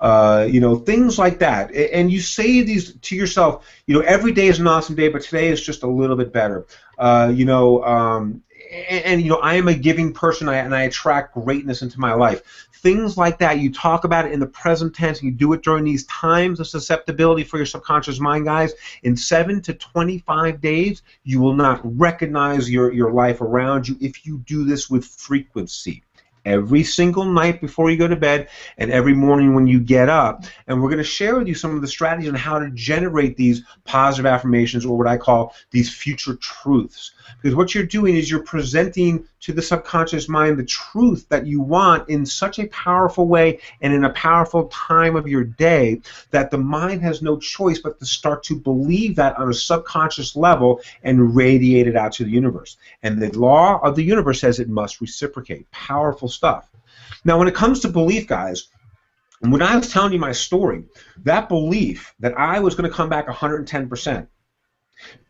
You know, things like that. And you say these to yourself, you know, every day is an awesome day, but today is just a little bit better. You know, and you know, I am a giving person, and I attract greatness into my life. Things like that. You talk about it in the present tense, and you do it during these times of susceptibility for your subconscious mind, guys. In 7 to 25 days, you will not recognize your life around you if you do this with frequency. Every single night before you go to bed, and every morning when you get up. And we're going to share with you some of the strategies on how to generate these positive affirmations, or what I call these future truths. Because what you're doing is you're presenting to the subconscious mind the truth that you want in such a powerful way and in a powerful time of your day, that the mind has no choice but to start to believe that on a subconscious level and radiate it out to the universe. And the law of the universe says it must reciprocate. Powerful stuff. Now, when it comes to belief, guys, and when I was telling you my story, that belief that I was going to come back 110%,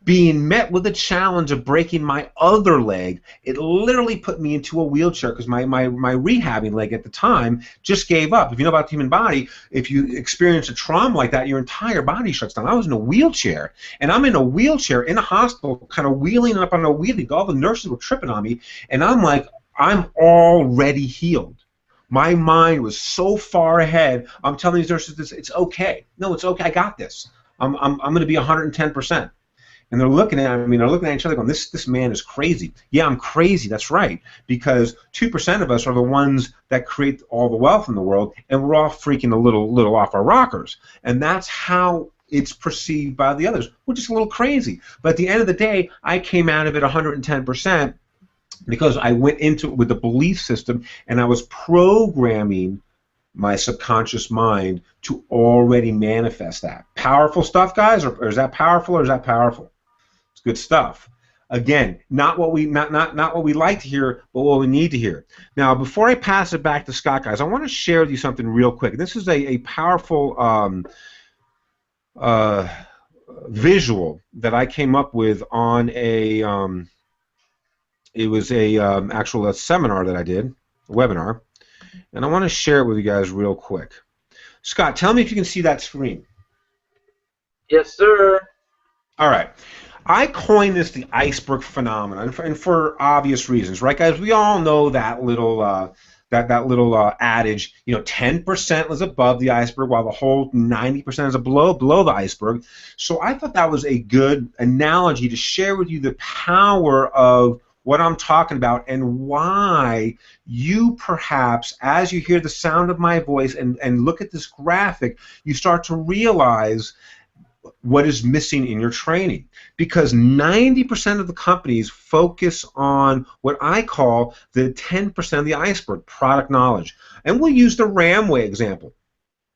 being met with the challenge of breaking my other leg, it literally put me into a wheelchair, because my rehabbing leg at the time just gave up. If you know about the human body, if you experience a trauma like that, your entire body shuts down. I was in a wheelchair, and I'm in a wheelchair in a hospital, kind of wheeling up on a wheelie. All the nurses were tripping on me, and I'm like, I'm already healed. My mind was so far ahead. I'm telling these nurses, it's okay. No, it's okay. I got this. I'm going to be 110%. And they're looking at me, they're looking at each other going, this man is crazy. Yeah, I'm crazy, that's right, because 2% of us are the ones that create all the wealth in the world, and we're all freaking a little off our rockers. And that's how it's perceived by the others. We're just a little crazy. But at the end of the day, I came out of it 110% because I went into it with a belief system, and I was programming my subconscious mind to already manifest that. Powerful stuff, guys, or is that powerful, or is that powerful? It's good stuff. Again, not what we like to hear, but what we need to hear. Now, before I pass it back to Scott, guys, I want to share with you something real quick. This is a powerful visual that I came up with on a it was a actual seminar that I did, a webinar, and I want to share it with you guys real quick. Scott, tell me if you can see that screen. Yes, sir. All right. I coined this the iceberg phenomenon, and for obvious reasons, right, guys? We all know that little adage, you know, 10% is above the iceberg, while the whole 90% is below the iceberg. So I thought that was a good analogy to share with you the power of what I'm talking about, and why you perhaps, as you hear the sound of my voice and look at this graphic, you start to realize what is missing in your training, because 90% of the companies focus on what I call the 10% of the iceberg, product knowledge. And we'll use the Ramway example.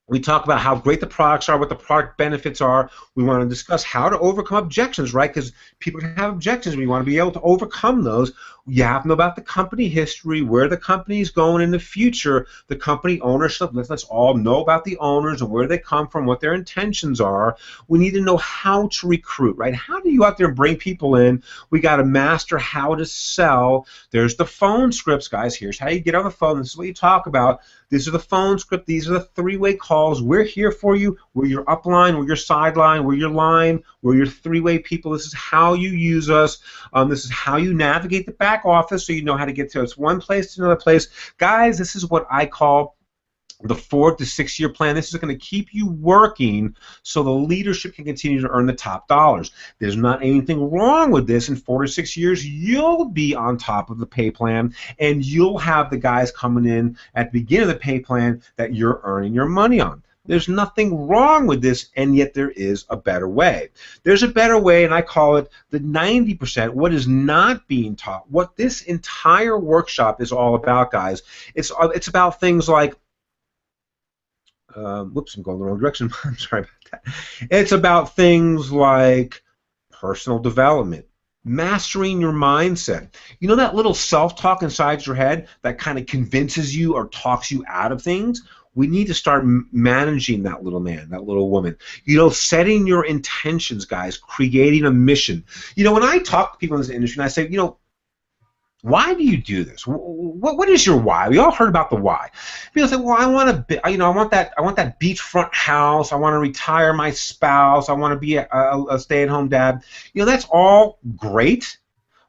We talk about how great the products are, what the product benefits are. We want to discuss how to overcome objections, right? Because people can have objections. We want to be able to overcome those. You have to know about the company history, where the company is going in the future, the company ownership. Let's all know about the owners and where they come from, what their intentions are. We need to know how to recruit, right? How do you out there bring people in? We got to master how to sell. There's the phone scripts, guys. Here's how you get on the phone. This is what you talk about. These are the phone script. These are the three-way calls. We're here for you. We're your upline. We're your sideline. We're your line. We're your three-way people. This is how you use us. This is how you navigate the back office, so you know how to get to us one place to another place. Guys, this is what I call the 4 to 6 year plan. This is going to keep you working so the leadership can continue to earn the top dollars. There's not anything wrong with this. In 4 to 6 years, you'll be on top of the pay plan, and you'll have the guys coming in at the beginning of the pay plan that you're earning your money on. There's nothing wrong with this, and yet there is a better way. There's a better way, and I call it the 90%, what is not being taught. What this entire workshop is all about, guys, it's about things like, whoops, I'm going the wrong direction. I'm sorry about that. It's about things like personal development, mastering your mindset. You know that little self-talk inside your head that kind of convinces you or talks you out of things? We need to start managing that little man, that little woman. You know, setting your intentions, guys, creating a mission. You know, when I talk to people in this industry, and I say, you know, why do you do this? What is your why? We all heard about the why. People say, well, I want to, you know, I want that beachfront house. I want to retire my spouse. I want to be a stay-at-home dad. You know, that's all great,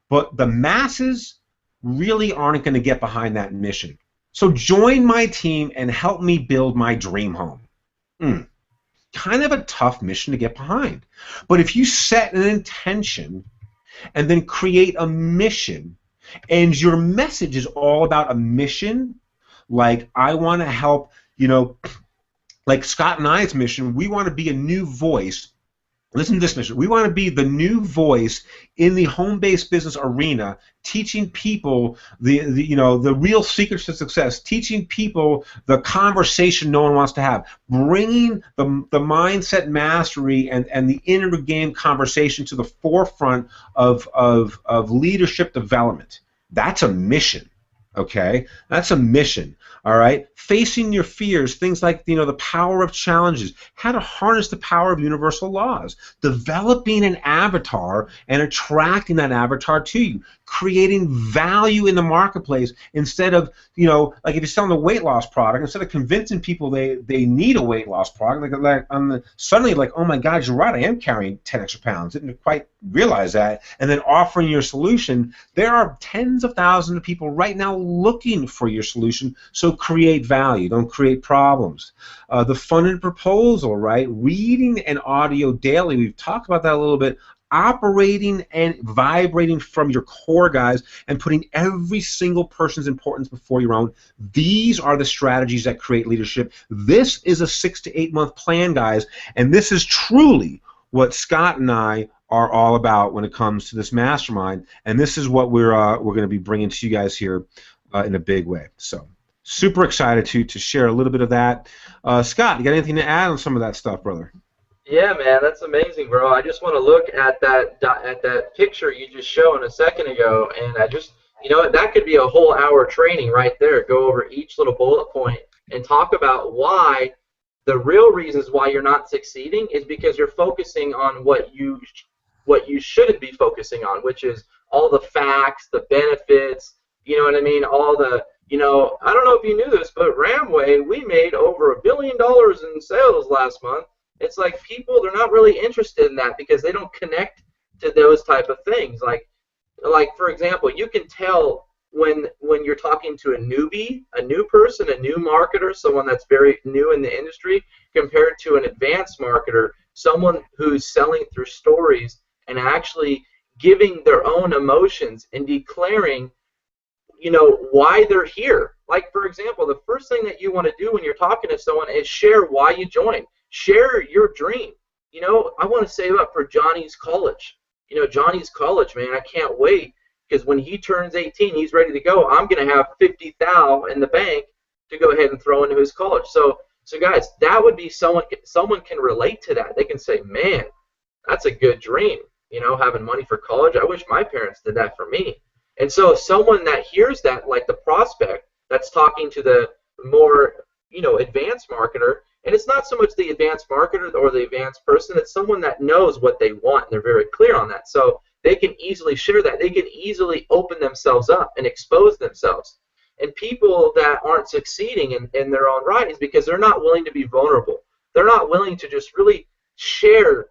but the masses really aren't going to get behind that mission. So join my team and help me build my dream home. Kind of a tough mission to get behind. But if you set an intention and then create a mission, and your message is all about a mission, like I want to help, you know, like Scott and I's mission, we want to be a new voice. Listen to this mission. We want to be the new voice in the home-based business arena, teaching people the real secrets to success, teaching people the conversation no one wants to have, bringing the mindset mastery and the inner game conversation to the forefront of leadership development. That's a mission. Okay, that's a mission. All right, facing your fears, things like, you know, the power of challenges, how to harness the power of universal laws, developing an avatar and attracting that avatar to you, creating value in the marketplace instead of, you know, like if you're selling a weight loss product, instead of convincing people they need a weight loss product, suddenly like, oh my God, you're right, I am carrying 10 extra pounds. Didn't quite realize that, and then offering your solution. There are tens of thousands of people right now looking for your solution, so create value, don't create problems. The funded proposal, right? Reading and audio daily, we've talked about that a little bit. Operating and vibrating from your core, guys, and putting every single person's importance before your own. These are the strategies that create leadership. This is a 6 to 8 month plan, guys, and this is truly what Scott and I are all about when it comes to this mastermind, and this is what we're going to be bringing to you guys here in a big way. So super excited to share a little bit of that. Scott, you got anything to add on some of that stuff, brother? Yeah, man, that's amazing, bro. I just want to look at that picture you just showed a second ago, and I just, you know, that could be a whole hour training right there. Go over each little bullet point and talk about why the real reasons why you're not succeeding is because you're focusing on what you shouldn't be focusing on, which is all the facts, the benefits, you know what I mean, all the, you know, I don't know if you knew this, but Ramway, we made over $1 billion in sales last month. It's like people, they're not really interested in that because they don't connect to those type of things. Like for example, you can tell when you're talking to a newbie, a new person, a new marketer, someone that's very new in the industry, compared to an advanced marketer, someone who's selling through stories and actually giving their own emotions and declaring, you know, why they're here. Like, for example, the first thing that you want to do when you're talking to someone is share why you joined. Share your dream. I want to save up for Johnny's college. Johnny's college, man, I can't wait, because when he turns 18, he's ready to go. I'm going to have 50 thou in the bank to go ahead and throw into his college. So guys, that would be someone can relate to that. They can say, man, that's a good dream, having money for college. I wish my parents did that for me. And so someone that hears that, like the prospect that's talking to the more, advanced marketer, and it's not so much the advanced marketer or the advanced person, it's someone that knows what they want, and they're very clear on that. So they can easily share that. They can easily open themselves up and expose themselves. And people that aren't succeeding in their own right is because they're not willing to be vulnerable. They're not willing to just really share,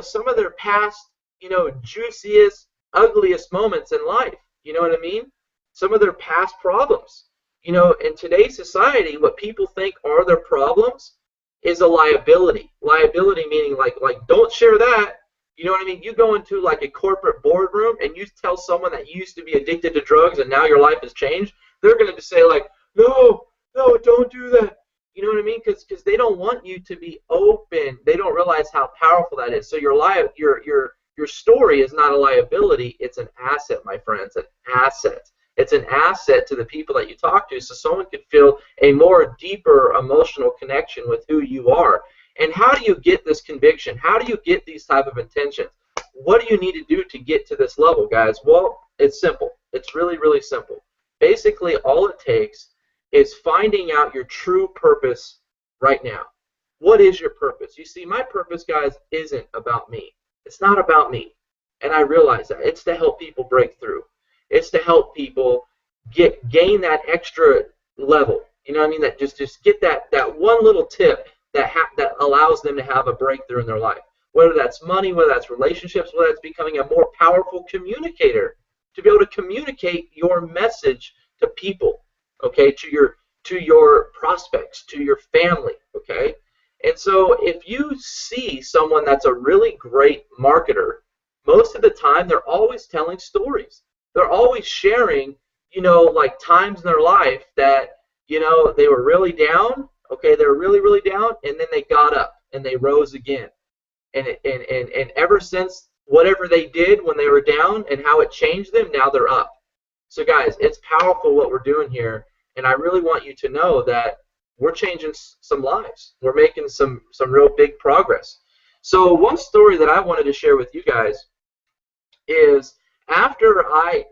some of their past, juiciest, ugliest moments in life. You know what I mean? Some of their past problems. In today's society, what people think are their problems is a liability. Liability meaning like don't share that. You know what I mean? You go into like a corporate boardroom and you tell someone that you used to be addicted to drugs and now your life has changed. They're going to say like, no, don't do that. You know what I mean? Because they don't want you to be open. They don't realize how powerful that is. So your story is not a liability. It's an asset, my friends, an asset. It's an asset to the people that you talk to, so someone could feel a more deeper emotional connection with who you are. And how do you get this conviction? How do you get these type of intentions? What do you need to do to get to this level, guys? Well, it's simple. It's really, really simple. Basically, all it takes is finding out your true purpose right now. What is your purpose? You see, my purpose, guys, isn't about me. It's not about me. And I realize that. It's to help people break through. It's to help people gain that extra level. You know what I mean? That just get that one little tip that allows them to have a breakthrough in their life. Whether that's money, whether that's relationships, whether that's becoming a more powerful communicator, to be able to communicate your message to people, okay, to your prospects, to your family, okay? And so if you see someone that's a really great marketer, most of the time they're always telling stories. They're always sharing, like times in their life that, they were really down, okay, they were really, really down, and then they got up and they rose again. And ever since whatever they did when they were down and how it changed them, now they're up. So guys, it's powerful what we're doing here, and I really want you to know that we're changing some lives. We're making some real big progress. So one story that I wanted to share with you guys is after I,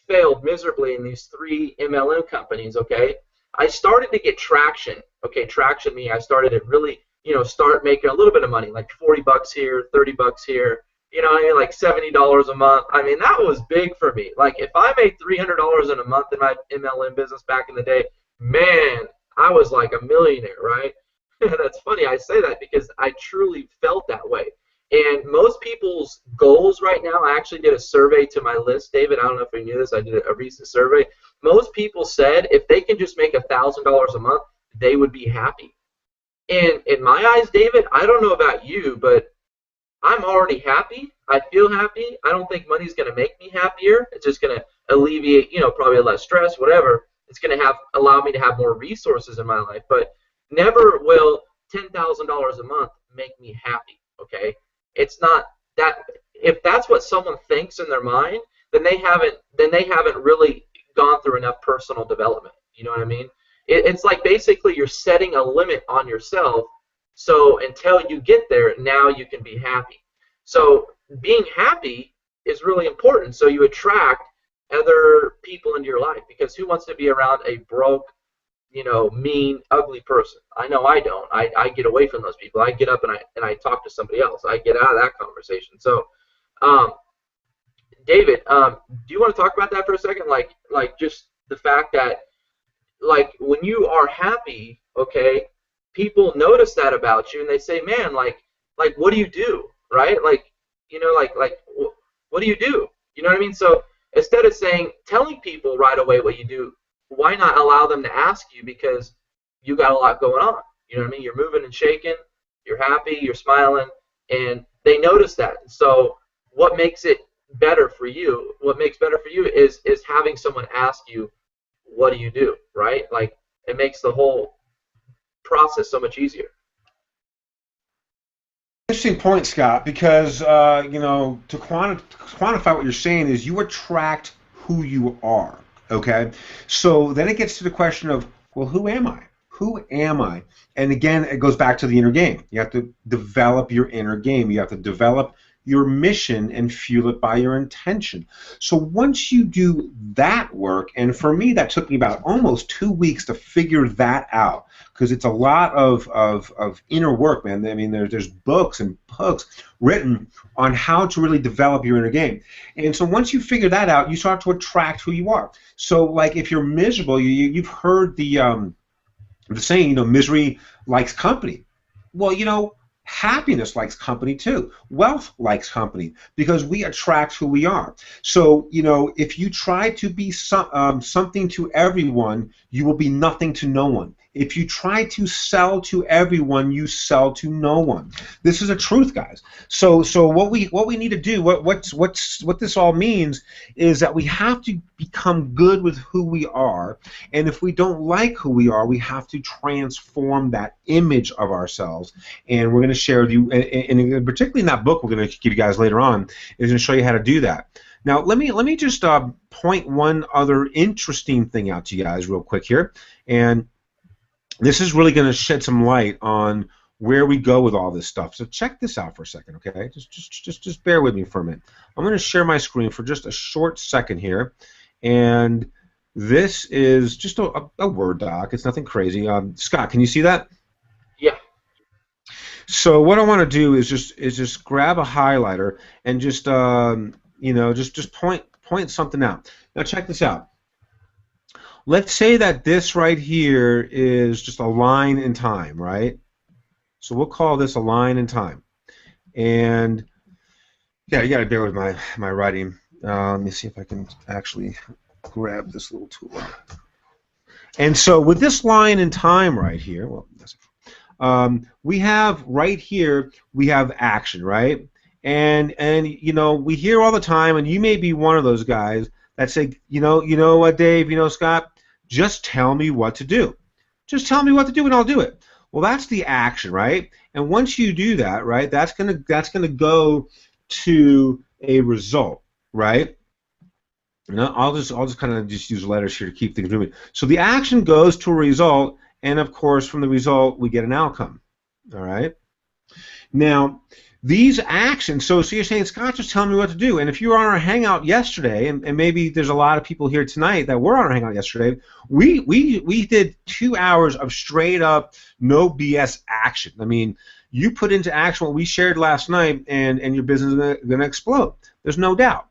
failed miserably in these 3 MLM companies, okay, I started to get traction. Okay, traction meaning I started to really, start making a little bit of money, like $40 here, $30 here, like $70 a month. I mean, that was big for me. Like, if I made $300 in a month in my MLM business back in the day, man, I was like a millionaire, right? That's funny I say that because I truly felt that way. And most people's goals right now, I actually did a survey to my list, David. I don't know if you knew this. I did a recent survey. Most people said if they can just make $1,000 a month, they would be happy. And in my eyes, David, I don't know about you, but I'm already happy. I feel happy. I don't think money's going to make me happier. It's just going to alleviate, probably less stress, whatever. It's going to allow me to have more resources in my life. But never will $10,000 a month make me happy, okay? It's not that. If that's what someone thinks in their mind, then they haven't really gone through enough personal development. You know what I mean? It's like basically you're setting a limit on yourself. So until you get there, now you can be happy. So being happy is really important. So you attract other people into your life, because who wants to be around a broke, mean, ugly person? I know I don't. I get away from those people. I get up and I talk to somebody else. I get out of that conversation. So, David, do you want to talk about that for a second? Like just the fact that, like, when you are happy, okay, people notice that about you and they say, man, like what do you do, right? Like, what do you do? You know what I mean? So instead of telling people right away what you do, why not allow them to ask you, because you got a lot going on. You know what I mean? You're moving and shaking, you're happy, you're smiling, and they notice that. So what makes it better for you? What makes better for you is having someone ask you, what do you do, right? Like, it makes the whole process so much easier. Interesting point, Scott, because to quantify what you're saying is you attract who you are. Okay, so then it gets to the question of, well, who am I? Who am I? And again, it goes back to the inner game. You have to develop your inner game. You have to develop your mission and fuel it by your intention. So once you do that work, and for me that took me about almost 2 weeks to figure that out, because it's a lot of inner work, man. I mean, there's books and books written on how to really develop your inner game. And so once you figure that out, you start to attract who you are. So like if you're miserable, you've heard the saying, misery likes company. Well, happiness likes company too. Wealth likes company because we attract who we are. So, if you try to be something to everyone, you will be nothing to no one. If you try to sell to everyone, you sell to no one. This is a truth, guys. So what we need to do, what this all means, is that we have to become good with who we are, and if we don't like who we are, we have to transform that image of ourselves. And we're going to share with you, and particularly in that book we're going to give you guys later on, is going to show you how to do that. Now, let me just point one other interesting thing out to you guys real quick here, and this is really going to shed some light on where we go with all this stuff. So check this out for a second, okay? Just bear with me for a minute. I'm going to share my screen for just a short second here, and this is just a Word doc. It's nothing crazy. Scott, can you see that? Yeah. So what I want to do is just grab a highlighter and just just point something out. Now check this out. Let's say that this right here is just a line in time, right? So we'll call this a line in time. And yeah, you got to bear with my writing. Let me see if I can actually grab this little tool. And so with this line in time right here, we have right here, we have action, right? And we hear all the time, and you may be one of those guys that say, you know what, Dave, Scott, just tell me what to do. Just tell me what to do and I'll do it. Well, that's the action, right? And once you do that, right, that's gonna go to a result, right? And I'll just kind of just use letters here to keep things moving. So the action goes to a result, and of course from the result we get an outcome. All right. Now, these actions, so you're saying, Scott, just tell me what to do. And if you were on our hangout yesterday, and maybe there's a lot of people here tonight that were on our hangout yesterday, we did 2 hours of straight up no BS action. I mean, you put into action what we shared last night, and your business is going to explode. There's no doubt.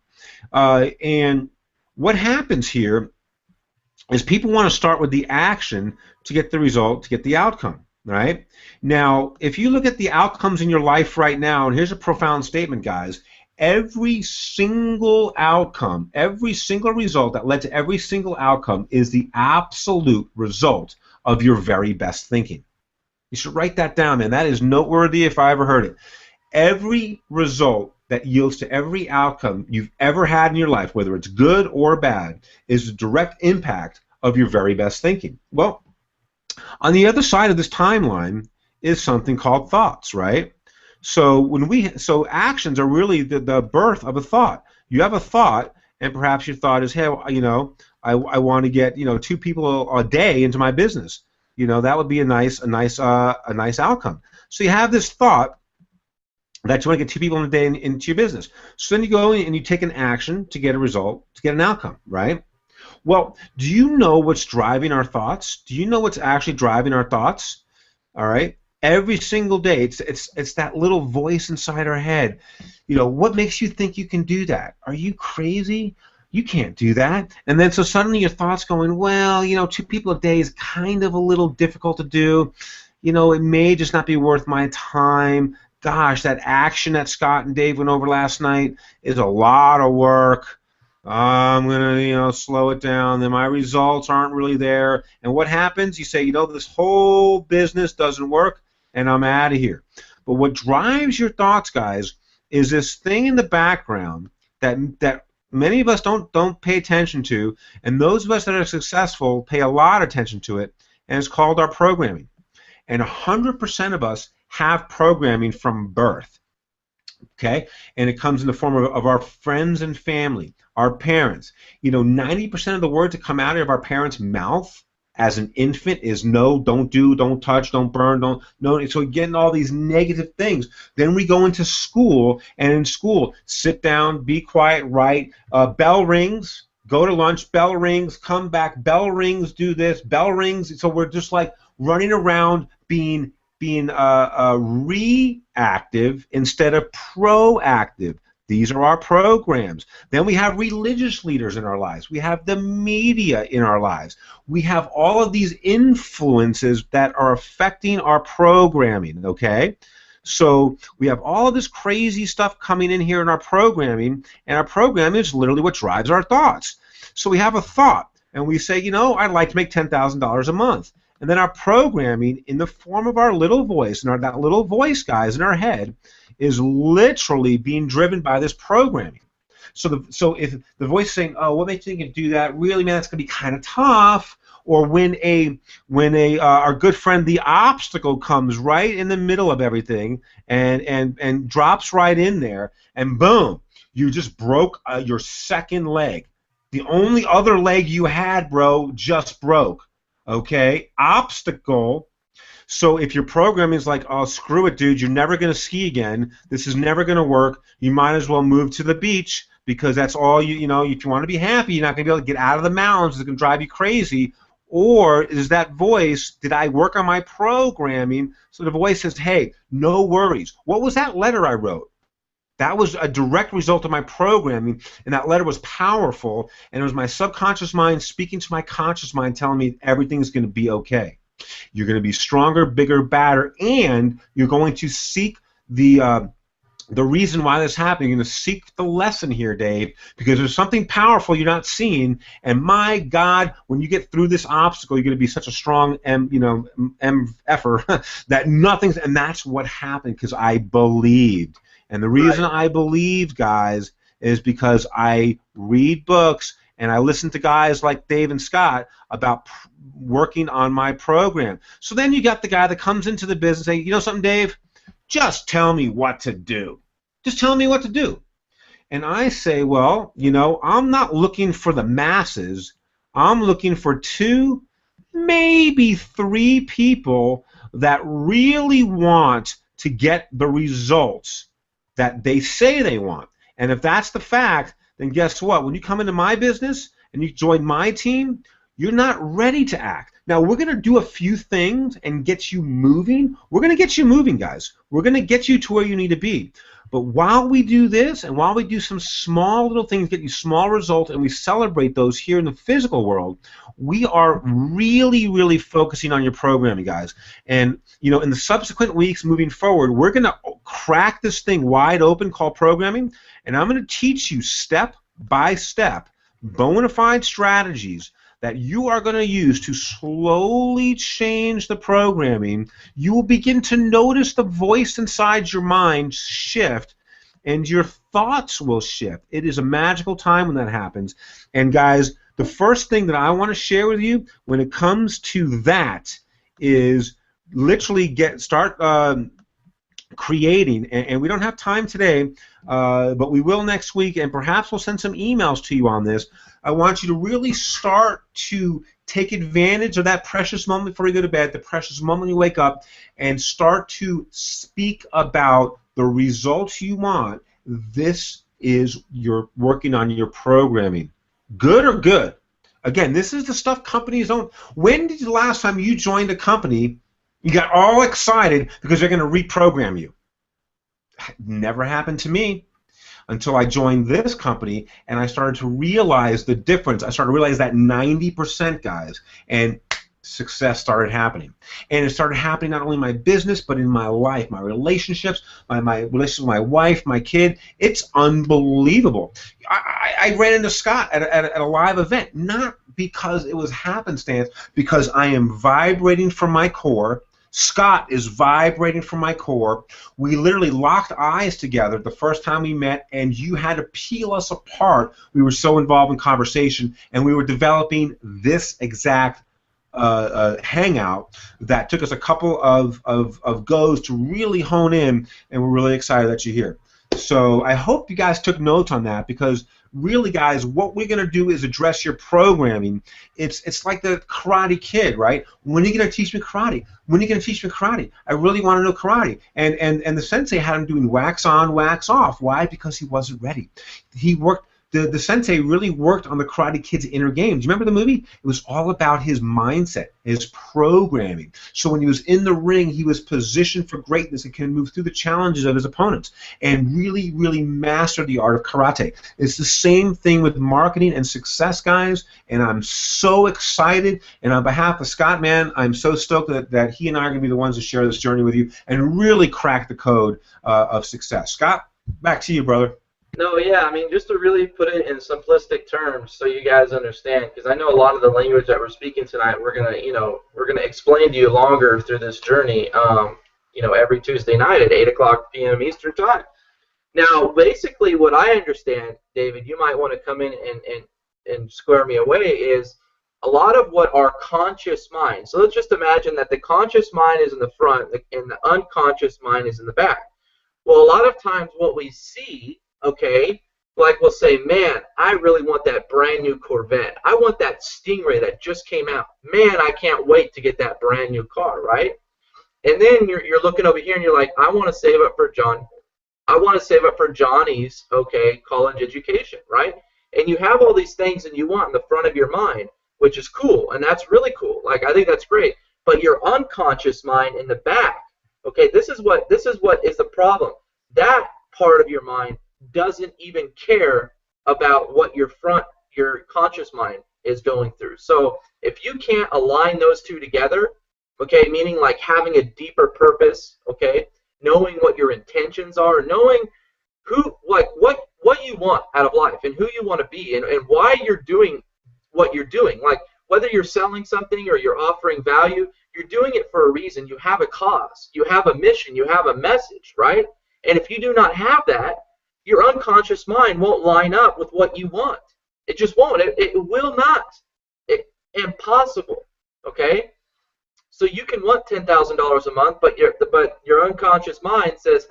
And what happens here is people want to start with the action to get the result, to get the outcome. Right? Now, if you look at the outcomes in your life right now, and here's a profound statement, guys, every single outcome, every single result that led to every single outcome is the absolute result of your very best thinking. You should write that down, man. That is noteworthy if I ever heard it. Every result that yields to every outcome you've ever had in your life, whether it's good or bad, is a direct impact of your very best thinking. Well, on the other side of this timeline is something called thoughts, right? So actions are really the birth of a thought. You have a thought, and perhaps your thought is, hey, I want to get 2 people a day into my business. That would be a nice outcome. So you have this thought that you want to get 2 people in a day into your business. So then you go and you take an action to get a result, to get an outcome, right? Well, do you know what's driving our thoughts? Do you know what's actually driving our thoughts? All right? Every single day, it's that little voice inside our head. What makes you think you can do that? Are you crazy? You can't do that. And then so suddenly your thoughts going, well, 2 people a day is kind of a little difficult to do. It may just not be worth my time. Gosh, that action that Scott and Dave went over last night is a lot of work. I'm going to, slow it down. Then my results aren't really there. And what happens? You say, this whole business doesn't work, and I'm out of here. But what drives your thoughts, guys, is this thing in the background that many of us don't pay attention to, and those of us that are successful pay a lot of attention to it, and it's called our programming. And 100% of us have programming from birth. Okay, and it comes in the form of our friends and family, our parents. 90% of the words that come out of our parents' mouth as an infant is no, don't do, don't touch, don't burn, don't no. So we're getting all these negative things. Then we go into school, and in school, sit down, be quiet, write. Bell rings, go to lunch. Bell rings, come back. Bell rings, do this. Bell rings. So we're just like running around being reactive instead of proactive. These are our programs. Then we have religious leaders in our lives. We have the media in our lives. We have all of these influences that are affecting our programming, okay? So we have all of this crazy stuff coming in here in our programming, and our programming is literally what drives our thoughts. So we have a thought, and we say, I'd like to make $10,000 a month. And then our programming in the form of our little voice, and that little voice, guys, in our head, is literally being driven by this programming. So if the voice is saying, "Oh, what makes you think you can do that? Really, man, that's going to be kind of tough." Or when our good friend the obstacle comes right in the middle of everything and drops right in there, and boom, you just broke your second leg. The only other leg you had, bro, just broke. Okay, obstacle. So if your programming is like, oh, screw it, dude, you're never going to ski again. This is never going to work. You might as well move to the beach because that's all if you want to be happy, you're not going to be able to get out of the mountains. It's going to drive you crazy. Or is that voice, did I work on my programming? So the voice says, hey, no worries. What was that letter I wrote? That was a direct result of my programming, and that letter was powerful, and it was my subconscious mind speaking to my conscious mind telling me everything's going to be okay. You're going to be stronger, bigger, badder, and you're going to seek the reason why this is happening. You're going to seek the lesson here, Dave, because there's something powerful you're not seeing, and my God, when you get through this obstacle, you're going to be such a strong effer that nothing's, and that's what happened because I believed. And the reason I believe, guys, is because I read books and I listen to guys like Dave and Scott about working on my program. So then you got the guy that comes into the business saying, you know something, Dave? Just tell me what to do. Just tell me what to do. And I say, well, I'm not looking for the masses. I'm looking for 2, maybe 3 people that really want to get the results that they say they want. And if that's the fact, then guess what? When you come into my business and you join my team, you're not ready to act. Now, we're going to do a few things and get you moving. We're going to get you moving, guys. We're going to get you to where you need to be. But while we do this and while we do some small little things, get you small results, and we celebrate those here in the physical world, we are really, really focusing on your programming, guys. And, in the subsequent weeks moving forward, we're going to crack this thing wide open called programming, and I'm going to teach you step by step bona fide strategies that you are going to use to slowly change the programming. You will begin to notice the voice inside your mind shift, and your thoughts will shift. It is a magical time when that happens. And guys, the first thing that I want to share with you when it comes to that is literally start creating, and we don't have time today, but we will next week, and perhaps we'll send some emails to you on this. I want you to really start to take advantage of that precious moment before you go to bed, the precious moment you wake up, and start to speak about the results you want. This is your working on your programming. Good or good? Again, this is the stuff companies don't. When did the last time you joined a company, you got all excited because they're going to reprogram you? Never happened to me until I joined this company and I started to realize the difference. I started to realize that 90%, guys, and success started happening. And it started happening not only in my business, but in my life, my relationships, my relationship with my wife, my kid. It's unbelievable. I ran into Scott at a live event, not because it was happenstance, because I am vibrating from my core. Scott is vibrating from my core. We literally locked eyes together the first time we met, and you had to peel us apart. We were so involved in conversation, and we were developing this exact hangout that took us a couple of goes to really hone in, and we're really excited that you're here. So I hope you guys took notes on that, because really, guys, what we're going to do is address your programming. It's like the Karate Kid, right? When are you going to teach me karate? When are you going to teach me karate? I really want to know karate. And the sensei had him doing wax on, wax off. Why? Because he wasn't ready. He worked. The sensei really worked on the Karate Kid's inner game. Do you remember the movie? It was all about his mindset, his programming. So when he was in the ring, he was positioned for greatness and can move through the challenges of his opponents and really, really master the art of karate. It's the same thing with marketing and success, guys, and I'm so excited. And on behalf of Scott, man, I'm so stoked that he and I are going to be the ones to share this journey with you and really crack the code of success. Scott, back to you, brother. No, yeah, I mean, just to really put it in simplistic terms so you guys understand, because I know a lot of the language that we're speaking tonight, we're gonna explain to you longer through this journey, every Tuesday night at 8 p.m. Eastern Time. Now, basically, what I understand, David, you might want to come in and square me away, is a lot of what our conscious mind. So let's just imagine that the conscious mind is in the front and the unconscious mind is in the back. Well, a lot of times what we see, okay, like we'll say, man, I really want that brand new Corvette. I want that Stingray that just came out. Man, I can't wait to get that brand new car, right? And then you're looking over here and you're like, I want to save up for John. I want to save up for Johnny's, okay, college education, right? And you have all these things and you want in the front of your mind, which is cool, and that's really cool. Like, I think that's great. But your unconscious mind in the back, okay, this is what is the problem. That part of your mind doesn't even care about what your conscious mind is going through. So if you can't align those two together, okay, meaning like having a deeper purpose, okay, knowing what your intentions are, knowing what you want out of life and who you want to be and why you're doing what you're doing, like whether you're selling something or you're offering value, you're doing it for a reason. You have a cause, you have a mission, you have a message, right? And if you do not have that, your unconscious mind won't line up with what you want. It just won't. It will not. Impossible. Okay? So you can want $10,000 a month, but your unconscious mind says,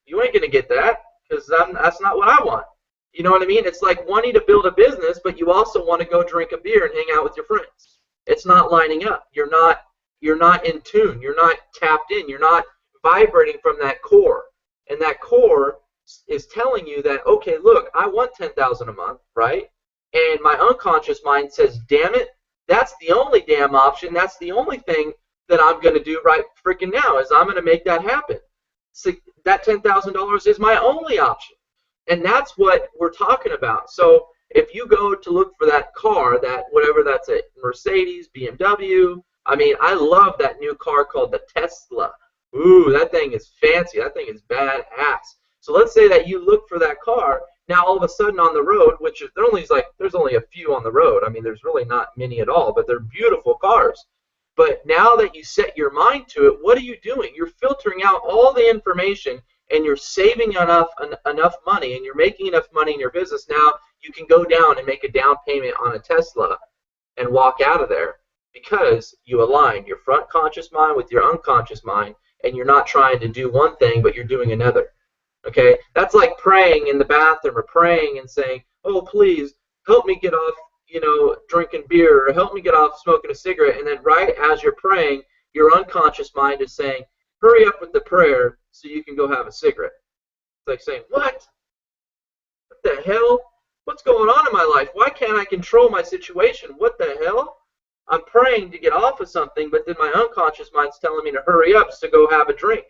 you ain't going to get that because that's not what I want. You know what I mean? It's like wanting to build a business, but you also want to go drink a beer and hang out with your friends. It's not lining up. You're not in tune. You're not tapped in. You're not vibrating from that core. And that core is telling you that, okay, look, I want $10,000 a month, right? And my unconscious mind says, damn it, that's the only damn option. That's the only thing that I'm going to do right freaking now is I'm going to make that happen. So that $10,000 is my only option. And that's what we're talking about. So if you go to look for that car, that whatever that's a Mercedes, BMW, I mean, I love that new car called the Tesla. Ooh, that thing is fancy. That thing is badass. So let's say that you look for that car. Now all of a sudden on the road, which is there's only a few on the road. I mean, there's really not many at all, but they're beautiful cars. But now that you set your mind to it, what are you doing? You're filtering out all the information, and you're saving enough money, and you're making enough money in your business. Now you can go down and make a down payment on a Tesla and walk out of there because you align your front conscious mind with your unconscious mind, and you're not trying to do one thing, but you're doing another. Okay, that's like praying in the bathroom or praying and saying, "Oh, please help me get off, drinking beer, or help me get off smoking a cigarette." And then right as you're praying, your unconscious mind is saying, "Hurry up with the prayer so you can go have a cigarette." It's like saying, "What? What the hell? What's going on in my life? Why can't I control my situation? What the hell? I'm praying to get off of something, but then my unconscious mind's telling me to hurry up to go have a drink."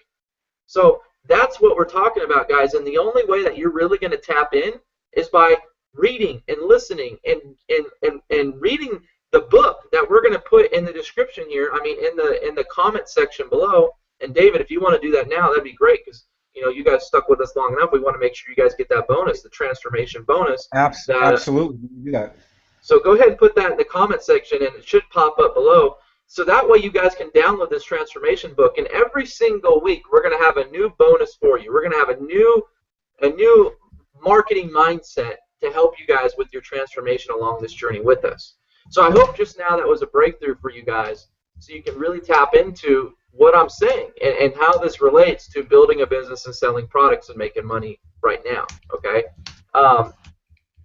So that's what we're talking about, guys. And the only way that you're really going to tap in is by reading and listening and reading the book that we're going to put in the description here. I mean, in the comment section below. And David, if you want to do that now, that'd be great because you guys stuck with us long enough. We want to make sure you guys get that bonus, the transformation bonus. Absolutely, do that. So go ahead and put that in the comment section, and it should pop up below. So that way you guys can download this transformation book, and every single week we're going to have a new bonus for you. We're going to have a new marketing mindset to help you guys with your transformation along this journey with us. So I hope just now that was a breakthrough for you guys, so you can really tap into what I'm saying and how this relates to building a business and selling products and making money right now. Okay,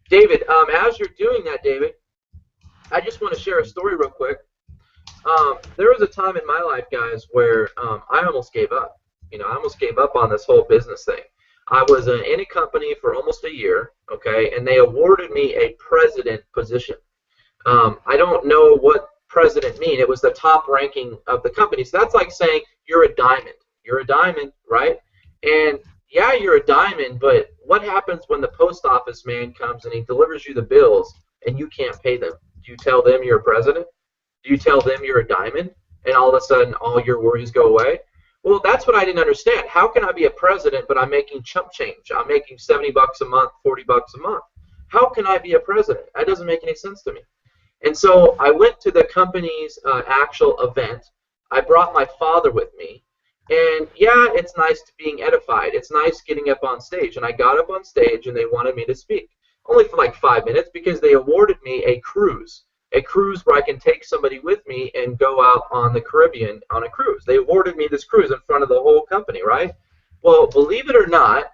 David, as you're doing that, David, I just want to share a story real quick. There was a time in my life, guys, where I almost gave up. I almost gave up on this whole business thing. I was in a company for almost a year, okay, and they awarded me a president position. I don't know what president mean. It was the top ranking of the company. So that's like saying you're a diamond. You're a diamond, right? And yeah, you're a diamond, but what happens when the post office man comes and he delivers you the bills and you can't pay them? Do you tell them you're a president? Do you tell them you're a diamond and all of a sudden all your worries go away? Well, that's what I didn't understand. How can I be a president but I'm making chump change? I'm making $70 a month, $40 a month. How can I be a president? That doesn't make any sense to me. And so I went to the company's actual event. I brought my father with me. And yeah, it's nice being edified. It's nice getting up on stage. And I got up on stage and they wanted me to speak. Only for like 5 minutes because they awarded me a cruise where I can take somebody with me and go out on the Caribbean on a cruise. They awarded me this cruise in front of the whole company, right? Well, believe it or not,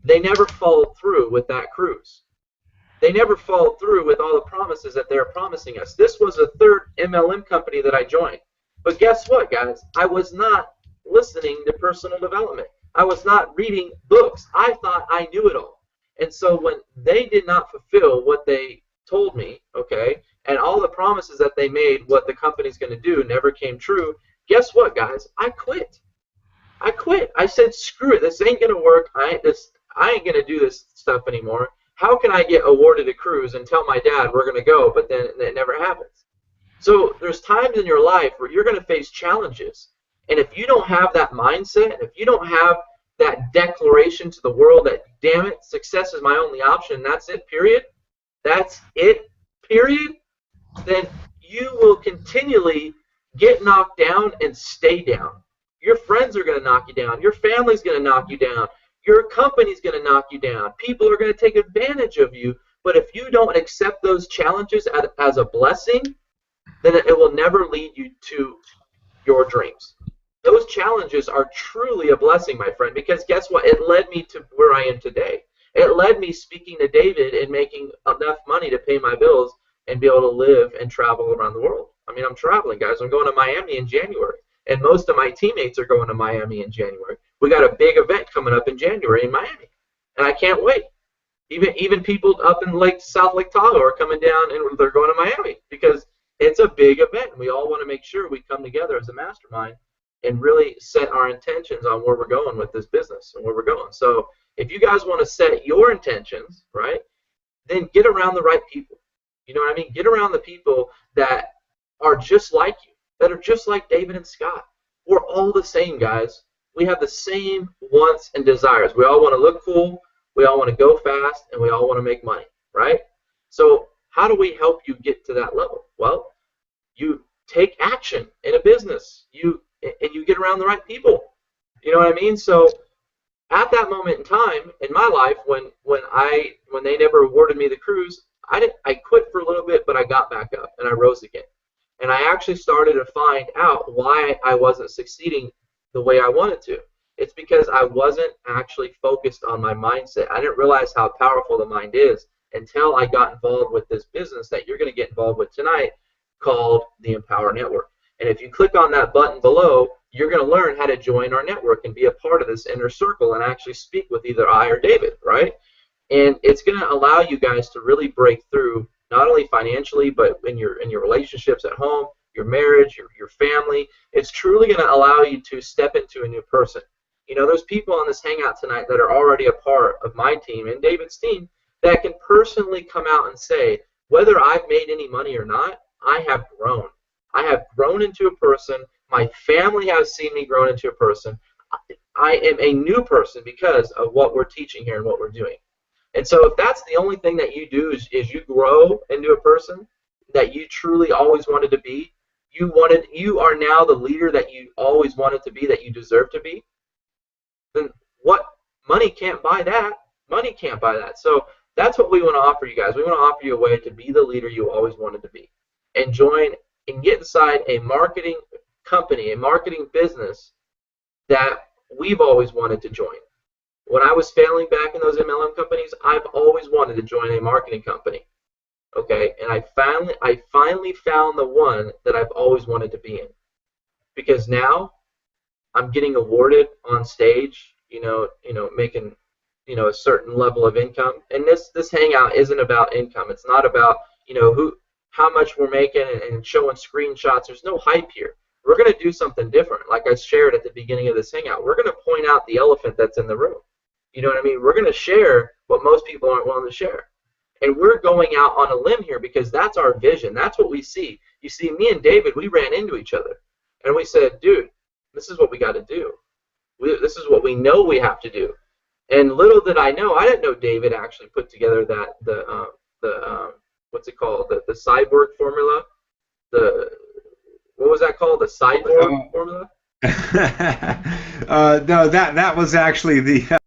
they never followed through with that cruise. They never followed through with all the promises that they're promising us. This was a third MLM company that I joined. But guess what, guys? I was not listening to personal development. I was not reading books. I thought I knew it all. And so when they did not fulfill what they told me, okay, and all the promises that they made, what the company's going to do, never came true, guess what, guys? I quit. I quit. I said, screw it. This ain't going to work. I ain't going to do this stuff anymore. How can I get awarded a cruise and tell my dad we're going to go, but then it never happens? So there's times in your life where you're going to face challenges. And if you don't have that mindset, if you don't have that declaration to the world that, damn it, success is my only option, that's it, period, that's it, period, then you will continually get knocked down and stay down. Your friends are going to knock you down. Your family's going to knock you down. Your company's going to knock you down. People are going to take advantage of you. But if you don't accept those challenges as a blessing, then it will never lead you to your dreams. Those challenges are truly a blessing, my friend, because guess what? It led me to where I am today. It led me speaking to David and making enough money to pay my bills and be able to live and travel around the world. I mean, I'm traveling, guys. I'm going to Miami in January, and most of my teammates are going to Miami in January. We got a big event coming up in January in Miami, and I can't wait. Even people up in South Lake Tahoe are coming down, and they're going to Miami because it's a big event, and we all want to make sure we come together as a mastermind and really set our intentions on where we're going with this business and where we're going. So if you guys want to set your intentions, right, then get around the right people. You know what I mean? Get around the people that are just like you, that are just like David and Scott. We're all the same, guys. We have the same wants and desires. We all want to look cool, we all want to go fast, and we all want to make money, right? So how do we help you get to that level? Well, you take action in a business. You get around the right people. You know what I mean? So at that moment in time in my life, when they never awarded me the cruise, I quit for a little bit, but I got back up and I rose again. And I actually started to find out why I wasn't succeeding the way I wanted to. It's because I wasn't actually focused on my mindset. I didn't realize how powerful the mind is until I got involved with this business that you're going to get involved with tonight called the Empower Network. And if you click on that button below, you're going to learn how to join our network and be a part of this inner circle and actually speak with either I or David, right? And it's going to allow you guys to really break through, not only financially, but in your relationships at home, your marriage, your family. It's truly going to allow you to step into a new person. You know, there's people on this hangout tonight that are already a part of my team and David's team that can personally come out and say, whether I've made any money or not, I have grown. I have grown into a person. My family has seen me grow into a person. I am a new person because of what we're teaching here and what we're doing. And so if that's the only thing that you do is you grow into a person that you truly always wanted to be, you are now the leader that you always wanted to be, that you deserve to be, then what? Money can't buy that. Money can't buy that. So that's what we want to offer you guys. We want to offer you a way to be the leader you always wanted to be. and join and get inside a marketing company, a marketing business that we've always wanted to join. When I was failing back in those MLM companies, I've always wanted to join a marketing company. Okay, and I finally found the one that I've always wanted to be in. Because now I'm getting awarded on stage, making, a certain level of income. And this hangout isn't about income. It's not about, how much we're making and showing screenshots. There's no hype here. We're going to do something different. Like I shared at the beginning of this hangout, we're going to point out the elephant that's in the room. You know what I mean? We're going to share what most people aren't willing to share. And we're going out on a limb here because that's our vision. That's what we see. You see, me and David, we ran into each other. And we said, dude, this is what we got to do. This is what we know we have to do. And little did I know, I didn't know David actually put together what's it called? The cyborg formula. What was that called? The cyborg formula? No, that was actually the